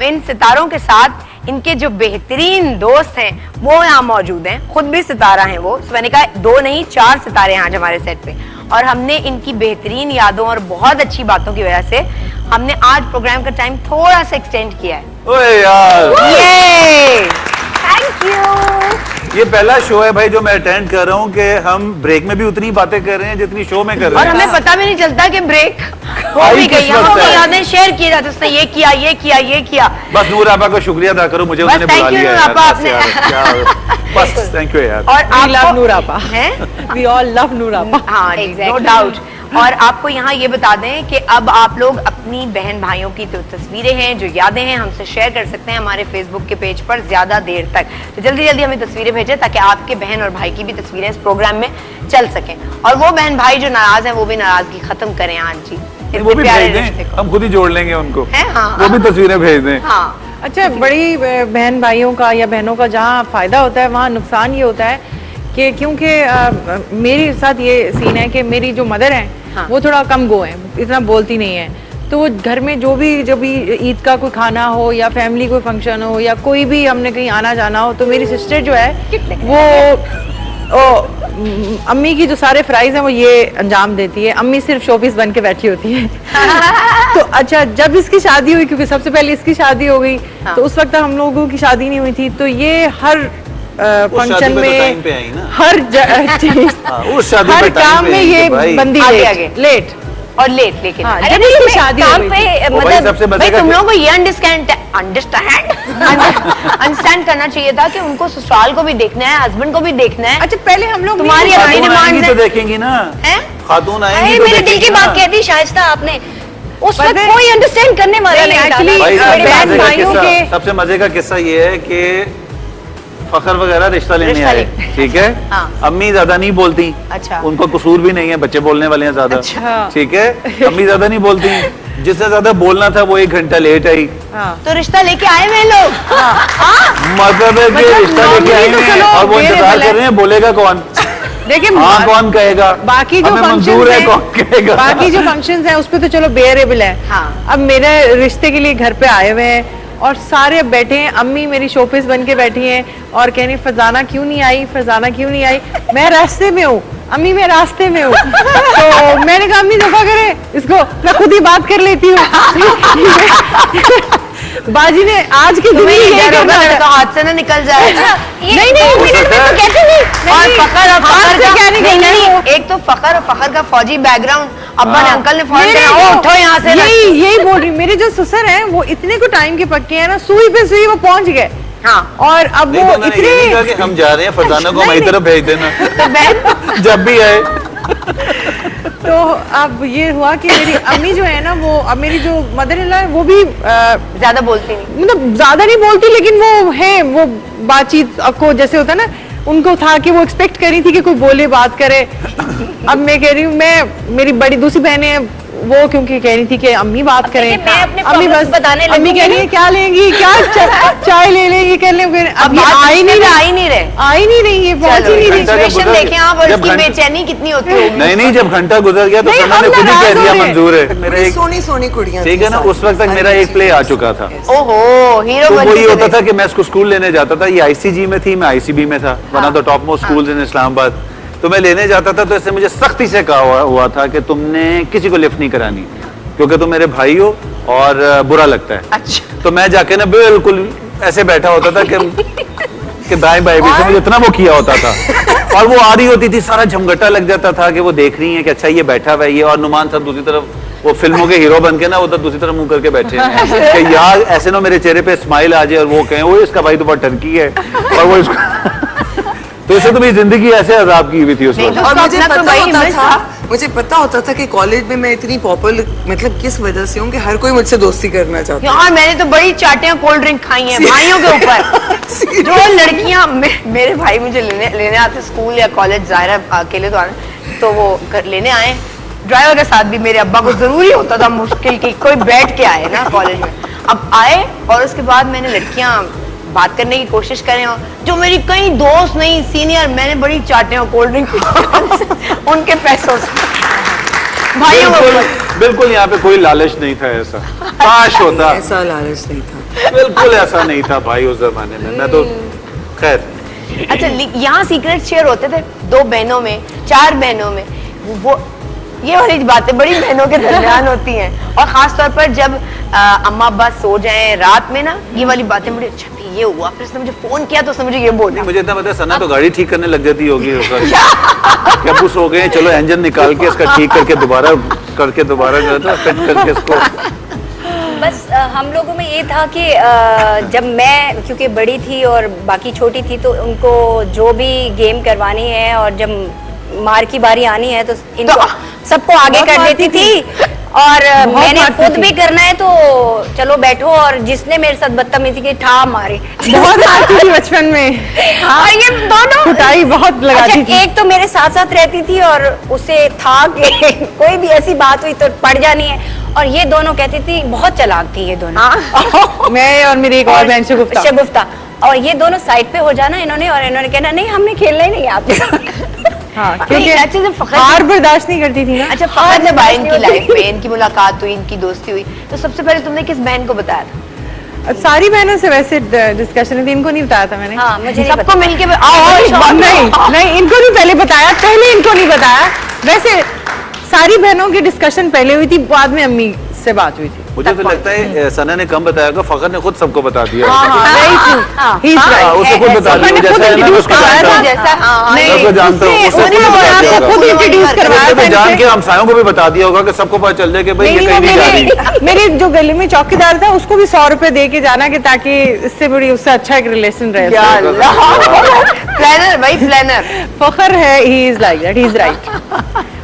इन सितारों के साथ इनके जो बेहतरीन दोस्त हैं वो यहाँ मौजूद हैं, खुद भी सितारा हैं वो। मैंने कहा 2 नहीं 4 सितारे हैं आज हमारे सेट पे, और हमने इनकी बेहतरीन यादों और बहुत अच्छी बातों की वजह से हमने आज प्रोग्राम का टाइम थोड़ा सा एक्सटेंड किया है। ओए यार, ये थैंक यू। ये पहला शो है भाई जो मैं अटेंड कर रहा हूँ कि हम ब्रेक में भी उतनी बातें कर रहे हैं जितनी शो में कर रहे और हैं, हमें पता भी नहीं चलता कि ब्रेक हो भी गई, हम लोग यादें शेयर किए जाते, उसने ये किया ये किया ये किया। बस नूर आपा को शुक्रिया अदा करो, मुझे उन्होंने बुला लिया यार, बस थैंक यू यार। और We love नूर आपा, हैं? we all love नूर आपा। हाँ जी, नो डाउट। और आपको यहाँ ये बता दें कि अब आप लोग अपनी बहन भाइयों की जो तस्वीरें हैं, जो यादें हैं, हमसे शेयर कर सकते हैं हमारे फेसबुक के पेज पर ज्यादा देर तक। तो जल्दी जल्दी हमें तस्वीरें भेजें ताकि आपके बहन और भाई की भी तस्वीरें इस प्रोग्राम में चल सकें, और वो बहन भाई जो नाराज हैं वो भी नाराजगी खत्म करें आज जी। वो भी भेज दें, हम खुद ही जोड़ लेंगे उनको, हाँ, वो भी तस्वीरें भेज दें। हाँ, अच्छा, बड़ी बहन भाइयों का या बहनों का जहाँ फायदा होता है वहाँ नुकसान ये होता है कि क्योंकि मेरे साथ ये सीन है कि मेरी जो मदर हैं वो थोड़ा कम गो हैं, इतना बोलती नहीं है, तो वो घर में जो भी ईद का कोई खाना हो या फैमिली कोई फंक्शन हो या कोई भी हमने कहीं आना जाना हो, तो मेरी सिस्टर जो है वो अम्मी की जो सारे फ्राइज हैं वो ये अंजाम देती है, अम्मी सिर्फ शोपीस बन के बैठी होती है। तो अच्छा, जब इसकी शादी हुई, क्योंकि सबसे पहले इसकी शादी हो गई, तो उस वक्त हम लोगों की शादी नहीं हुई थी, तो ये हर फंक्शन में, हर काम में ये बंदी लेट, और लेट लेकिन हाँ, अरे जब नहीं, उसकी मैं शादी हो काम गई पे वो भाई मतलब सबसे भाई मजे का तुम लोगों को ये अंडरस्टैंड करना चाहिए था कि उनको ससुराल को भी देखना है, हस्बैंड को भी देखना है। अच्छा पहले हम लोग तुम्हारी अपनी खातून डिमांड आएंगी है तो देखेंगी ना, हैं? खातून अरे आएंगी तो मेरे दिल देखेंगी की ना। बात कह दी शाइस्ता आपने, उस पता वक्त है- कोई अंडरस्टैंड करने वाला नहीं, नहीं था actually, ना। भाई बड़ी बात बहन है। भाइयों के- सबसे मजे का किस्सा ये है कि फखर वगैरह रिश्ता लेने रिश्ता आए, ले- ठीक है। हाँ। अम्मी ज्यादा नहीं बोलती, अच्छा। उनको कसूर भी नहीं है, बच्चे बोलने वाले हैं ज्यादा, अच्छा। ठीक है। अम्मी ज्यादा नहीं बोलती, जिससे ज्यादा बोलना था वो 1 घंटा लेट आई। हाँ। तो रिश्ता लेके आए हुए लोग। मतलब है कि मतलब रिश्ता लेके normally आए तो हैं चलो और वो बेरे इंतजार बले- कर रहे हैं, बोलेगा कौन, देखिए हाँ कौन कहेगा, बाकी जो हमें फंक्शंस मंजूर है हैं, कौन कहेगा। बाकी जो फंक्शंस हैं उस पे तो चलो बेयरेबल है। हाँ। अब मेरे रिश्ते के लिए घर पे आए हुए हैं और सारे अब बैठे हैं, अम्मी मेरी शोपीस बन के बैठी हैं और कह रही फरजाना क्यों नहीं आई, फरजाना क्यों नहीं आई। मैं रास्ते में हूँ अम्मी, मैं रास्ते में हूँ। तो मैंने कहा अम्मी दफा करे इसको, मैं खुद ही बात कर लेती हूँ। बाजी ने आज के दिन तुम्हें ही ये यही डर होगा करना लड़का था। हाथ से ना निकल जाए। नहीं नहीं 2 मिनट में तो कहते नहीं। और नहीं, फखर और हाथ फखर से का क्या निकलना है वो? एक तो फखर और फखर का फौजी बैकग्राउंड, अब्बा ने अंकल ने फोन मेरे किया, जो- "ओ, उठो यहाँ से। यही बोल रही, मेरे जो ससुर हैं वो इतने को टाइम के पक्के हैं ना, सुई पे सुई वो पहुंच गए। हाँ। और अब नहीं वो तो मैंने ये नहीं कहा इतने कि हम जा रहे हैं, फरजाना को हमारी नहीं, तरफ भेज देना तो बहन जब भी आए। तो अब ये हुआ कि मेरी अम्मी जो है ना, वो अब मेरी जो मदर इन लॉ है वो भी ज्यादा बोलती नहीं। मतलब ज्यादा नहीं बोलती, लेकिन वो है, वो बातचीत आपको जैसे होता है ना, उनको था कि वो एक्सपेक्ट कर रही थी कि कोई बोले बात करे। अब मैं कह रही हूँ, मैं मेरी बड़ी दूसरी बहन है वो, क्योंकि कह रही थी कि अम्मी बात करें। देखिए, मैं अपने अम्मी problems बस बताने अम्मी लगूंगी कह रही है क्या लेंगी, क्या चाय ले लेंगी, कर लेंगे। अब ये आ ही नहीं रहा, आ ही नहीं रहे। आ ही नहीं रही, ये पहुंच ही नहीं रही। घंटा जब सिचुएशन गुजर- देखें आप और जब इसकी घंटा- बेचैनी कितनी होती होगी। नहीं नहीं, जब घंटा गुजर गया तो नहीं, सना ने हम खुद ही नाराज कह दिया हो रहे हैं। मंजूर है। मेरा बड़ी एक सोनी सोनी कुड़ियां ठीक थी है ना, सारी। उस वक्त तक हाँ मेरा जी, एक प्ले आ चुका था। ओहो, हीरो तो बन वही के होता चले। था कि मैं इसको स्कूल लेने जाता था, ये आईसीजी में थी, मैं आईसीबी में था, one of the top most schools in Islamabad. तो मैं लेने जाता था तो इसने मुझे सख्ती से कहा हुआ था कि तुमने किसी को लिफ्ट नहीं करानी, क्योंकि तुम मेरे भाई हो और बुरा लगता है। अच्छा। तो मैं जाके ना बिल्कुल ऐसे बैठा होता था कि दाएं बाएं भी से मुझे इतना वो किया होता था। और वो आ रही होती थी, सारा झमघटा लग जाता था कि वो देख रही है कि अच्छा ये बैठा हुआ है ये, और नुमान साहब दूसरी तरफ वो फिल्मों के हीरो बन के ना उधर दूसरी तरफ मुंह करके बैठे हैं कि यार ऐसे ना मेरे चेहरे पे स्माइल आ जाए और वो कहें वो इसका भाई तो बहुत टर्की है और वो इसको तो इसे तो मेरी जिंदगी ऐसे अजाब की हुई थी उस नहीं, वक्त। तो और उसका मुझे अपना तो पता भाई होता इमेज था, मुझे पता होता था कि कॉलेज में मैं इतनी पॉपुलर, मतलब किस वजह से हूँ कि हर कोई मुझसे दोस्ती करना चाहता है। यार मैंने तो बड़ी चाटियां कोल्ड ड्रिंक खाई हैं भाइयों के ऊपर। जो लड़कियां मेरे भाई मुझे लेने आते स्कूल या कॉलेज, जाहिर है अकेले तो आने, तो वो लेने आए ड्राइवर के साथ भी। मेरे अब्बा को जरूरी होता था मुश्किल की कोई बैठ के आए ना कॉलेज में। अब आए और उसके बाद मैंने लड़कियां बात करने की कोशिश करें, और जो मेरी कई दोस्त नहीं सीनियर, मैंने बड़ी चाटियां कोल्ड ड्रिंक उनके पैसों से भाइयों के ऊपर। बिल्कुल यहाँ पे कोई लालच नहीं था ऐसा, काश होता, ऐसा लालच नहीं था। बिल्कुल ऐसा नहीं था भाई उस जमाने में। मैं तो खैर अच्छा, यहाँ सीक्रेट शेयर होते थे 2 बहनों में, 4 बहनों में। वो ये वाली बातें बड़ी बहनों के दरमियान होती हैं, और खास तौर पर जब अम्मा अब्बा सो जाएं रात में ना, ये वाली बातें बड़ी अच्छा भी ये हुआ, फिर उसने मुझे फोन किया तो उसने मुझे ये बोला। मुझे इतना पता है सना तो गाड़ी ठीक करने लग जाती होगी कि अब सो गए, चलो इंजन निकाल के इसका ठीक करके दोबारा फिट करके इसको। बस हम लोगों में ये था कि जब मैं क्योंकि बड़ी थी और बाकी छोटी थी, तो उनको जो भी गेम करवानी है और जब मार की बारी आनी है तो इनको सबको आगे बहुत कर मारती देती थी। और मैंने मारती खुद थी। भी करना है तो चलो बैठो, और जिसने मेरे साथ बदतमीजी की ठा मारे। बहुत मारती थी बचपन में, और ये दोनों कुटाई बहुत लगाती अच्छा, थी। एक तो मेरे साथ साथ रहती थी और उसे था कि कोई भी ऐसी बात हुई तो पड़ जानी है, और ये दोनों कहती थी, बहुत चालाक थी ये दोनों। मैं और मेरी एक और बहन शगुफ्ता। शगुफ्ता, और ये दोनों साइड पे हो जाना इन्होंने, और इन्होंने कहना नहीं हमें खेलना ही नहीं आपके। हाँ, नहीं, अच्छा, जब फखर हार बर्दाश्त नहीं करती थी ना। अच्छा, फखर जब आए इनकी लाइफ में, इनकी मुलाकात हुई, इनकी दोस्ती हुई, तो सबसे पहले तुमने किस बहन को बताया था? अब सारी बहनों से वैसे डिस्कशन थी, इनको नहीं बताया था मैंने। हाँ, मुझे नहीं सबको पता। मिलके नहीं, इनको नहीं पहले बताया, पहले इनको नहीं बताया। वैसे सारी बहनों की डिस्कशन पहले हुई थी, बाद में अम्मी से बात हुई थी। मुझे तो लगता है सना ने कम बताया होगा, फखर ने खुद सबको बता दिया हाँ, होगा। हाँ, very true. He's right. उसने खुद बता दिया, मैंने खुद जैसा है ना, introduce उसको करवाया जानता था हूँ। जैसा हाँ नहीं, सबको जानता हूँ, उसने उसने खुद बता दिया होगा। खुद इंट्रोड्यूस करवाया उसने था जान इनसे। के हमसायों को भी बता दिया होगा कि सबको पता चल जाए कि भाई ये कहीं नहीं जा रही। मेरे जो गली में चौकीदार था उसको भी 100 रुपए दे के जाना कि ताकि इससे बड़ी उससे अच्छा एक रिलेशन रहे। प्लानर भाई प्लानर। फखर है, he is like that, he is right.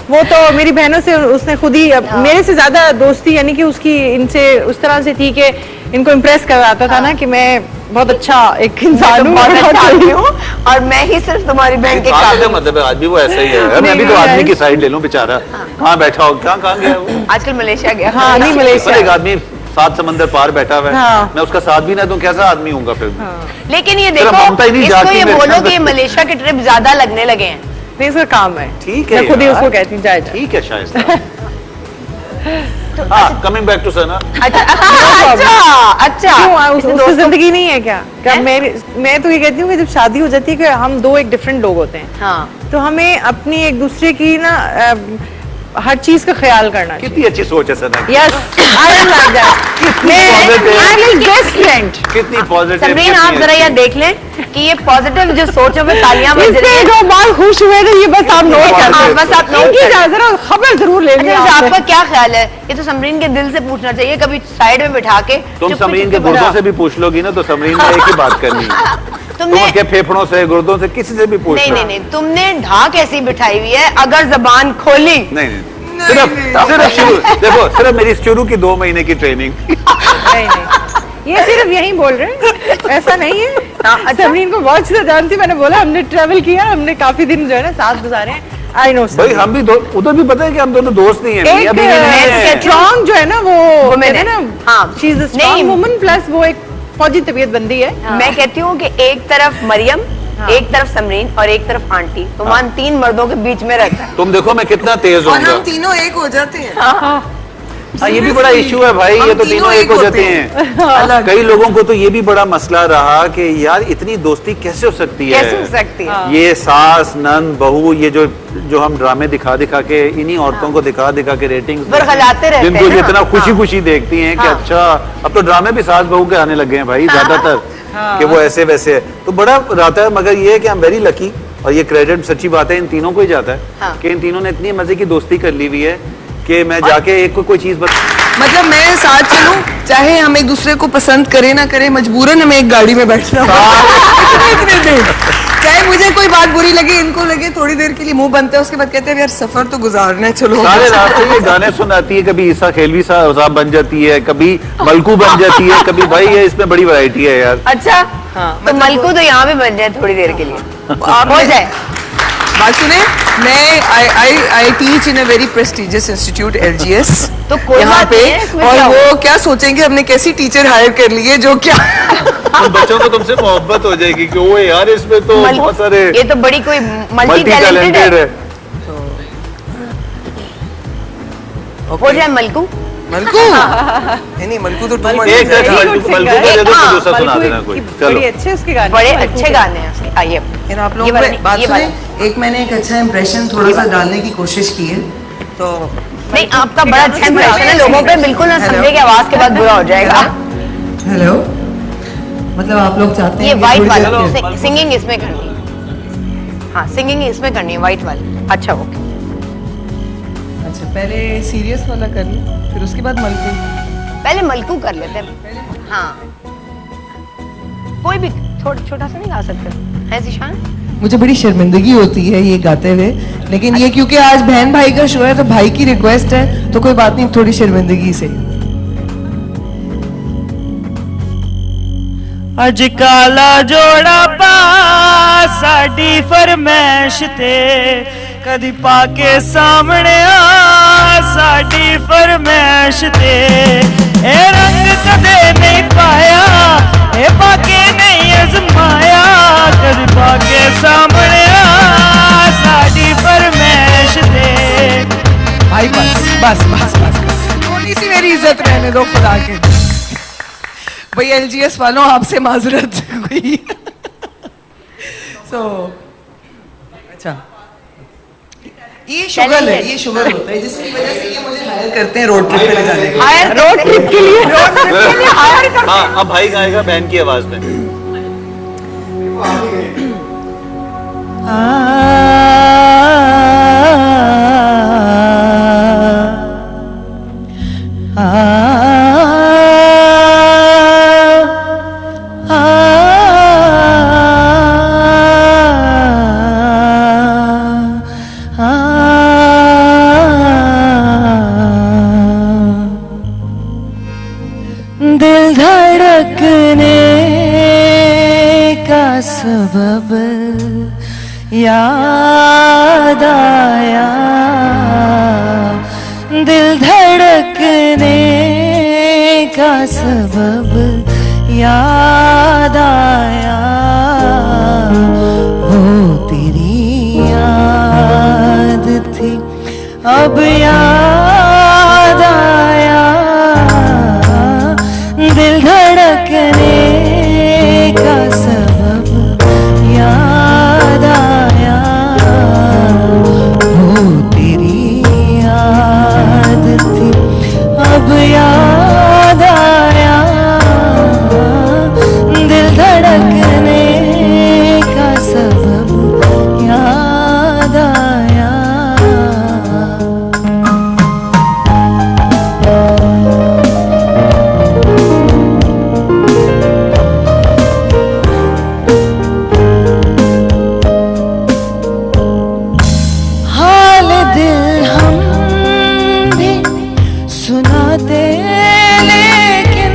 वो तो मेरी बहनों से उसने खुद ही मेरे से ज्यादा दोस्ती यानी कि उसकी इनसे उस तरह से थी कि इनको इम्प्रेस करवाता था ना कि मैं बहुत अच्छा एक इंसान हूँ, बहुत अच्छा आदमी हूँ और मैं ही सिर्फ तुम्हारी बहन के काम। मतलब आज भी वो ऐसा ही है। मैं भी तो आदमी की साइड ले लूं, बेचारा कहाँ बैठा हो, कहाँ गया वो? आजकल मलेशिया गया। हाँ नहीं मलेशिया। एक आदमी 7 समंदर पार बैठा हुआ है, हाँ। मैं उसका साथ भी ना दूं, कैसा आदमी हूँगा फिर? लेकिन ये तेरा देखो ममता ही नहीं इसको जाती ये मेरे बोलो अंदर। कि ये मलेशिया के ट्रिप ज्यादा लगने लगे हैं। नहीं इसका काम है, ठीक है मैं खुद ही यार। उसको कहती हूँ जाए ठीक है शायद। हाँ, कमिंग बैक टू सना। अच्छा क्यों इसने उसकी दोस्तों- जिंदगी नहीं है क्या? मैं तो ये कहती हूँ कि जब शादी हो जाती है कि हम दो एक डिफरेंट लोग होते हैं, हाँ तो हमें अपनी एक दूसरे की ना हर चीज का ख्याल करना चाहिए। कितनी अच्छी सोच है सना की। Yes I am like that, मैं I am his best friend. कितनी पॉजिटिव। समरीन आप जरा यह देख लें कि ये पॉजिटिव जो सोच है वो तालियां बज रही इससे हैं। जो बात खुश हुए थे ये बस आप नोट कर हाँ, बस आप note इनकी कर लें। जरा खबर जरूर लेंगे अच्छा आपसे। आपका क्या ख्याल है? ये तो समरीन के दिल से पूछना चाहिए, कभी साइड में बिठा के तुम चुप्पी समरीन के चुप्पी गुर्दों बता। से भी पूछ लोगी ना तो समरीन ने एक ही बात करनी है। तुम तुमने उनके फेफड़ों से, गुर्दों से, किसी से भी पूछ नहीं लो। नहीं नहीं तुमने ढाक ऐसी बिठाई हुई है, अगर जबान खोली नहीं सिर्फ शुरू देखो, सिर्फ मेरी शुरू की 2 महीने की ट्रेनिंग। नहीं ये सिर्फ यही बोल रहे हैं, ऐसा नहीं है। अच्छा। समरीन को बहुत अच्छी जानती, मैंने बोला हमने ट्रेवल किया, हमने काफी दिन जो है ना साथ गुजारे हैं। आई नो भाई हम भी उधर भी पता है कि हम दोनों दोस्त नहीं है। एक स्ट्रॉन्ग जो है ना वो Women कहते हैं है। ना, हाँ। शी इज अ नहीं। स्ट्रॉन्ग वुमन प्लस वो एक फौजी तबीयत बंदी है। मैं कहती हूँ कि एक तरफ मरियम, एक तरफ समरीन और एक तरफ आंटी, तो मान 3 मर्दों के बीच में रहता है। तुम देखो मैं कितना तेज और हम हूँ। तीनों एक हो जाते हैं। हाँ, ये भी बड़ा इशू है भाई, ये तो तीनों एक हो जाते हैं। कई लोगों को तो ये भी बड़ा मसला रहा कि यार इतनी दोस्ती कैसे हो सकती है? कैसे हो सकती है? ये सास नंद बहू, ये जो हम ड्रामे दिखा के इन्हीं औरतों को दिखा के रेटिंग्स बरगलाते रहते जिनको हैं ना। जितना खुशी देखती हैं कि अच्छा अब तो ड्रामे भी सास बहू के आने लगे हैं भाई ज्यादातर, कि वो ऐसे वैसे है, तो बड़ा रहता है। मगर ये है कि आई एम वेरी लकी, और ये क्रेडिट सच्ची बात है इन तीनों को ही जाता है कि इन तीनों ने इतनी मजे की दोस्ती कर ली हुई है कि मैं जाके एक को कोई चीज मतलब मैं साथ चलूं, चाहे हम एक दूसरे को पसंद करें ना करें, मजबूरन हमें एक गाड़ी में बैठना इतने देर, चाहे मुझे कोई बात बुरी लगे, इनको लगे, थोड़ी देर के लिए मुंह बनते हैं, उसके बाद कहते हैं यार सफर तो गुजारना है, चलो। सारे रास्ते ये गाने सुनाती है, कभी ईसा खेलवी साहब बन जाती है, कभी मलकू बन जाती है, कभी भाई ये इसमें बड़ी वैरायटी है यार। अच्छा तो मलकू तो यहाँ भी बन जाए थोड़ी देर के लिए, हो जाए। बात सुने, मैं I teach in a very prestigious institute LGS, तो कोई यहाँ बात पे, नहीं है, इसमें और क्या वो क्या सोचेंगे हमने कैसी टीचर हायर कर ली है जो क्या उन बच्चों को तुमसे मोहब्बत हो जाएगी कि वो यार इसमें तो बहुत सारे ये तो बड़ी कोई मल्टी टैलेंटेड है। हो जाए मलकू। मलकू नहीं मलकू तो एक मलकू को दे दो, दूसरा सुना देना कोई। चलो बड़े अच्छे उसके गाने, बड़े अच्छे गाने हैं उसके। आइए यार आप ये लोग वाला नहीं, बात ये सुने, वाला। एक मैंने एक अच्छा इंप्रेशन थोड़ा सा डालने की कोशिश की है, तो नहीं आपका बड़ा अच्छा इंप्रेशन है लोगों पे, बिल्कुल ना समझे कि आवाज के बाद बुरा हो जाएगा। हेलो, मतलब आप लोग चाहते हैं ये कि वाइट थोड़ी वाला देर- सिंगिंग इसमें करनी है। हाँ सिंगिंग इसमें करनी है, वाइट वाली। अच्छा ओके, अच्छा पहले सीरियस वाला कर ली, फिर उसके बाद मलकू। पहले मलकू कर लेते हैं। हाँ कोई भी छोटा सा नहीं गा सकते है जिशान? मुझे बड़ी शर्मिंदगी होती है ये गाते हुए, लेकिन ये क्योंकि आज बहन भाई का शो है तो भाई की रिक्वेस्ट है, तो कोई बात नहीं, थोड़ी शर्मिंदगी से। अज काला जोड़ा पा साडी फरमैश ते कदी पाके सामने आ साडी फरमैश ते ए रंग कदे नहीं पाया ए पाके नहीं अजमाया कदी पाके सामने आ साडी फरमैश ते। भाई बस बस बस बस थोड़ी सी मेरी इज्जत रहने दो खुदा के। भाई LGS वालों आपसे माजरत हुई। So, अच्छा ये शुगर है, ये शुगर होता है जिसकी वजह से ये मुझे हायर करते हैं रोड ट्रिप पे ले जाने के लिए। हायर रोड ट्रिप के लिए हायर करते हाँ, अब भाई गाएगा बहन की आवाज में। दिल धड़कने का सबब याद आया, दिल धड़कने का सबब याद आया, वो तेरी याद थी अब याद आया, दिल धड़कने का सबब याद आया, वो तेरी याद थी अब याद आया, दिल धड़कने का सबब याद आया। हाल दिल हम भी सुनाते लेकिन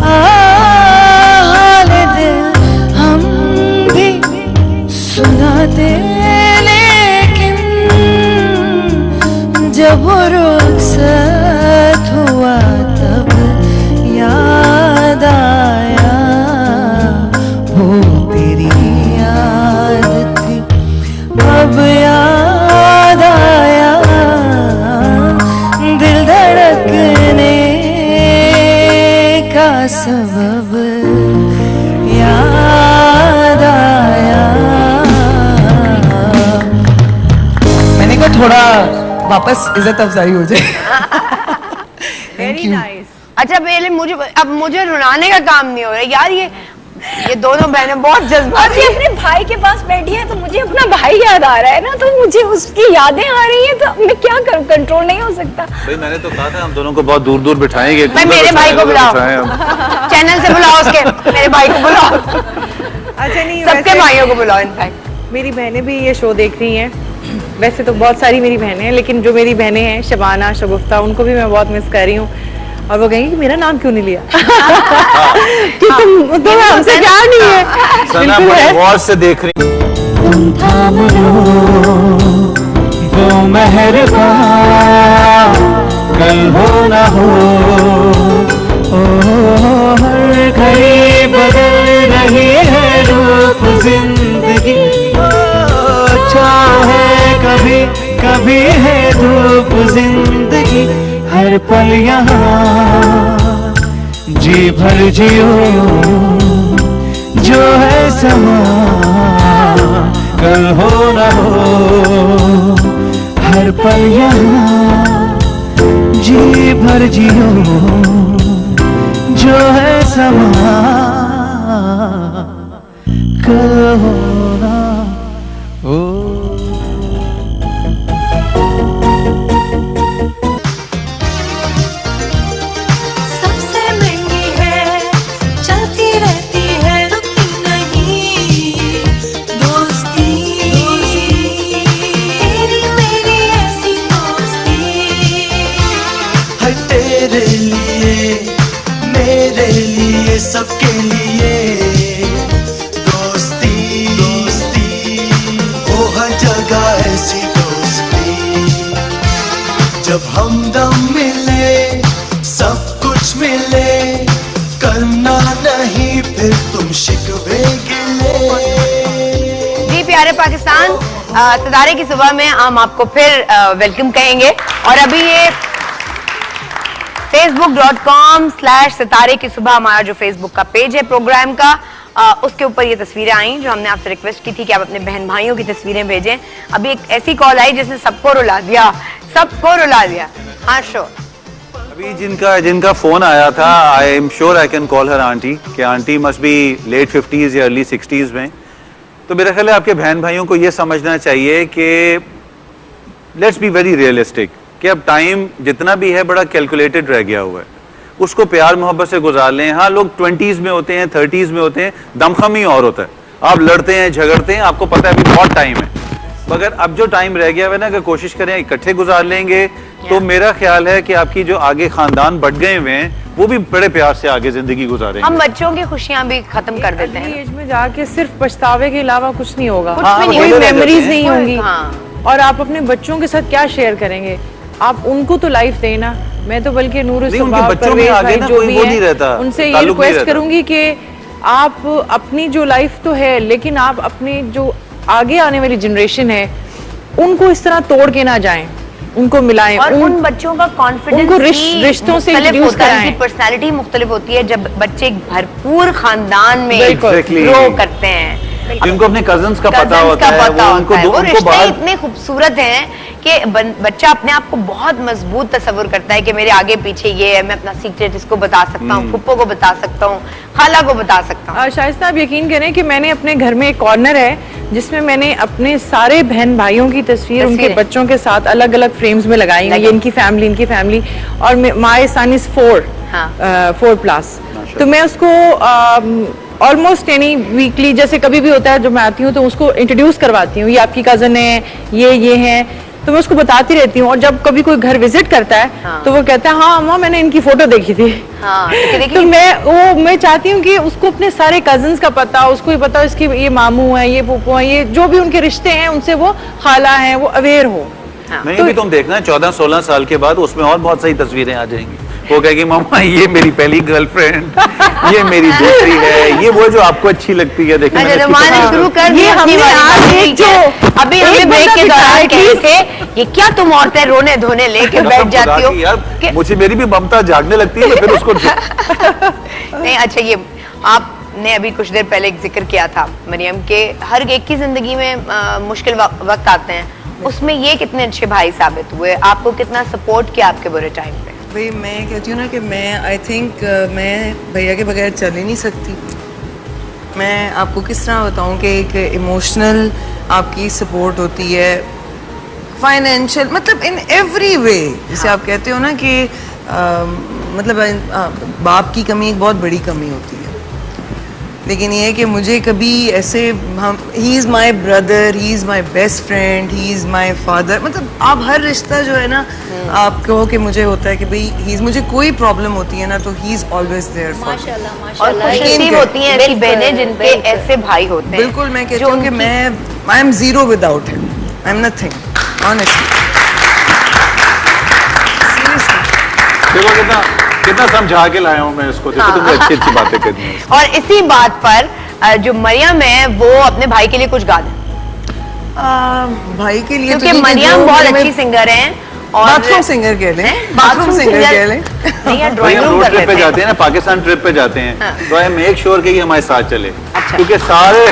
हाल दिल हम भी सुनाते लेकिन जब रुखसत हुआ तब याद आया, वो तेरी याद थी अब याद आया, दिल धड़कने का सबब याद आया। मैंने कहा थोड़ा वापस इज्जत अफजाई हो जाए। Very nice. अच्छा पहले मुझे रुलाने का काम नहीं हो रहा यार, ये दोनों बहनें बहुत जज्बाती ये अपने भाई के पास बैठी है तो मुझे अपना भाई याद आ रहा है ना, तो मुझे उसकी यादें आ रही है, तो मैं क्या करूं, कंट्रोल नहीं हो सकता। भाई मैंने तो कहा था हम दोनों को बहुत दूर दूर बिठाएंगे। भाई मेरे भाई को बुलाओ, चैनल से बुलाओ उसके, मेरे भाई को बुलाओ, अच्छा नहीं, सबके वैसे भाइयों को बुलाओ। इनफैक्ट मेरी बहनें भी ये शो देख रही हैं, वैसे तो बहुत सारी मेरी बहनें हैं, लेकिन जो मेरी बहनें हैं शबाना, शगुफ्ता, उनको भी मैं बहुत मिस कर रही हूँ, और वो कहेंगी कि मेरा नाम क्यों नहीं लिया कि तुम्हें हमसे प्यार नहीं है। सना बिल्कुल बड़े है। गौर से देख रही। तुम थाम लो वो मेहरबान, कल हो ना हो, ओ हर घड़ी बदल रही है रूप जिंदगी, छाँव है कभी कभी है धूप जिंदगी, हर पल यहाँ जी भर जियो, जो है समा कल हो न हो, हर पल यहाँ जी भर जियो, जो है समा कल हो न हो। सबसे महंगी है, चलती रहती है, रुकती नहीं दोस्ती, तेरी मेरी ऐसी दोस्ती, है तेरे लिए मेरे लिए सबके लिए दोस्ती, दोस्ती वो हर जगह ऐसी दोस्ती, जब हमदम मिले सब कुछ मिले, करना नहीं फिर तुम शिकवे गिले। जी प्यारे पाकिस्तान, सितारे की सुबह में हम आपको फिर वेलकम कहेंगे, और अभी ये facebook.com/सितारे की सुबह हमारा जो फेसबुक का पेज है प्रोग्राम का, उसके ऊपर ये तस्वीरें आई जो हमने आपसे रिक्वेस्ट की थी कि आप अपने बहन भाइयों की तस्वीरें भेजें। अभी एक ऐसी कॉल आई जिसने सबको रुला दिया, सबको रुला दिया। हाँ श्योर। अभी जिनका फोन आया था, I am sure I can call her aunty, कि aunty must be late 50s या अर्ली 60s में। तो मेरा ख्याल है आपके बहन भाइयों को ये समझना चाहिए कि लेट्स बी वेरी रियलिस्टिक, कि अब टाइम जितना भी है बड़ा कैलकुलेटेड रह गया हुआ है, उसको प्यार मोहब्बत से गुजार लें। हाँ, लोग 20s में होते हैं, 30s में होते हैं, दमखम ही और होता है, आप लड़ते हैं, झगड़ते हैं, आपको पता है अभी बहुत टाइम है, मगर अब जो टाइम रह गया है ना, अगर कोशिश करें इकट्ठे गुजार लेंगे तो मेरा ख्याल है कि आपकी जो आगे खानदान बढ़ गए हुए हैं वो भी बड़े प्यार से आगे जिंदगी गुजारेंगे। हम बच्चों की खुशियां भी खत्म कर देते हैं। एज में जाके सिर्फ पछतावे के अलावा कुछ नहीं होगा, कुछ भी नहीं, कोई वो मेमोरीज नहीं होंगी। हाँ। और आप अपने बच्चों के साथ क्या शेयर करेंगे? आप उनको तो लाइफ देना। मैं तो बल्कि नूर नहीं, उनके सबाब, बच्चों में परवेज आगे भाई ना जो कोई भी वो है, नहीं रहता, उनसे ये ताल्लुक नहीं रिक्वेस्ट रहता। करूंगी कि आप अपनी जो लाइफ तो है, लेकिन आप अपनी जो आगे आने वाली जनरेशन है उनको इस तरह तोड़ के ना जाएं, उनको मिलाएं। और उन बच्चों का कॉन्फिडेंस उनको रिश्तों से इंट्रोड्यूस कराएं। उनकी पर्सनालिटी मुख्तलिफ होती है जब बच्चे एक भरपूर खानदान में Exactly. ग्रो करते हैं। जिनको अपने कजन्स का पता Cousins होता का है, पता वो होता है। वो उनको रिश्ते बाहर इतने खूबसूरत हैं कि बच्चा अपने आप को बहुत मजबूत तस्वुर करता है कि मेरे आगे पीछे ये है, मैं अपना सीक्रेट इसको बता सकता हूँ, फुप्पो को बता सकता हूँ, खाला को बता सकता हूँ। शाइस्ता, आप यकीन करें कि मैंने अपने घर में एक कॉर्नर है जिसमें मैंने अपने सारे बहन भाइयों की तस्वीर उनके बच्चों के साथ अलग अलग फ्रेम्स में लगाई हुई है। इनकी फैमिली और माय सन इज 4+। तो मैं उसको ऑलमोस्ट एनी वीकली, जैसे कभी भी होता है जो मैं आती हूँ तो उसको इंट्रोड्यूस करवाती हूँ, ये आपकी कजन है, ये हैं, तो मैं उसको बताती रहती हूँ। और जब कभी कोई घर विजिट करता है तो वो कहता है हाँ अम्मा मैंने इनकी फोटो देखी थी। तो मैं चाहती हूँ कि उसको अपने सारे कजन्स का पता, उसको ये पता इसकी ये मामू है, ये फूफो है, ये जो भी उनके रिश्ते हैं उनसे वो खाला है, वो अवेयर हो। नहीं, अभी तुम देखना 14-16 साल के बाद उसमें और बहुत सारी तस्वीरें आ जाएंगी। वो कहेगी मामा ये मेरी पहली गर्लफ्रेंड, ये मेरी दूसरी है, ये वो जो आपको अच्छी लगती है। देखिए शुरू कर दिया हमने आज एक जो अभी हमें ब्रेक के दौरान कहे थे ये क्या तुम औरतें रोने धोने लेके बैठ जाती हो यार, मुझे मेरी भी ममता जागने लगती है, फिर उसको नहीं। अच्छा, ये आपने अभी कुछ देर पहले एक जिक्र किया था मरियम के हर एक की जिंदगी में मुश्किल वक्त आते हैं, उसमें ये कितने अच्छे भाई साबित हुए, आपको कितना सपोर्ट किया आपके बुरे टाइम पे? भाई मैं कहती हूँ ना कि मैं आई थिंक मैं भैया के बगैर चल ही नहीं सकती। मैं आपको किस तरह बताऊँ कि एक इमोशनल आपकी सपोर्ट होती है, फाइनेंशियल, मतलब इन एवरी वे। जैसे आप कहते हो ना कि मतलब बाप की कमी एक बहुत बड़ी कमी होती है, लेकिन ये है कि मुझे कभी ऐसे he is my brother, he is my best friend, he is my father, मतलब आप हर रिश्ता जो है ना आप कहो कि मुझे होता है कि भाई मुझे कोई प्रॉब्लम होती है ना तो he is always there for. और खुशनसीब होती हैं ऐसी बहनें जिनके ऐसे भाई होते हैं। बिल्कुल, मैं कहती हूँ कि मैं I M zero without him, I am nothing honestly. देखो कितना समझा के लाया हूँ मैं इसको, देखो तुमने अच्छी बातें करनी है। और इसी बात पर जो मरियम है वो अपने भाई के लिए कुछ गा दे। भाई के लिए क्योंकि मरियम बहुत अच्छी सिंगर हैं और बाथरूम सिंगर कह लें, बाथरूम सिंगर कह लें। ड्राइंग रूम रोड ट्रिप पे जाते हैं ना, पाकिस्तान ट्रिप पे जाते हैं, तो आई मेक श्योर कि ये हमारे साथ चले, क्योंकि सारे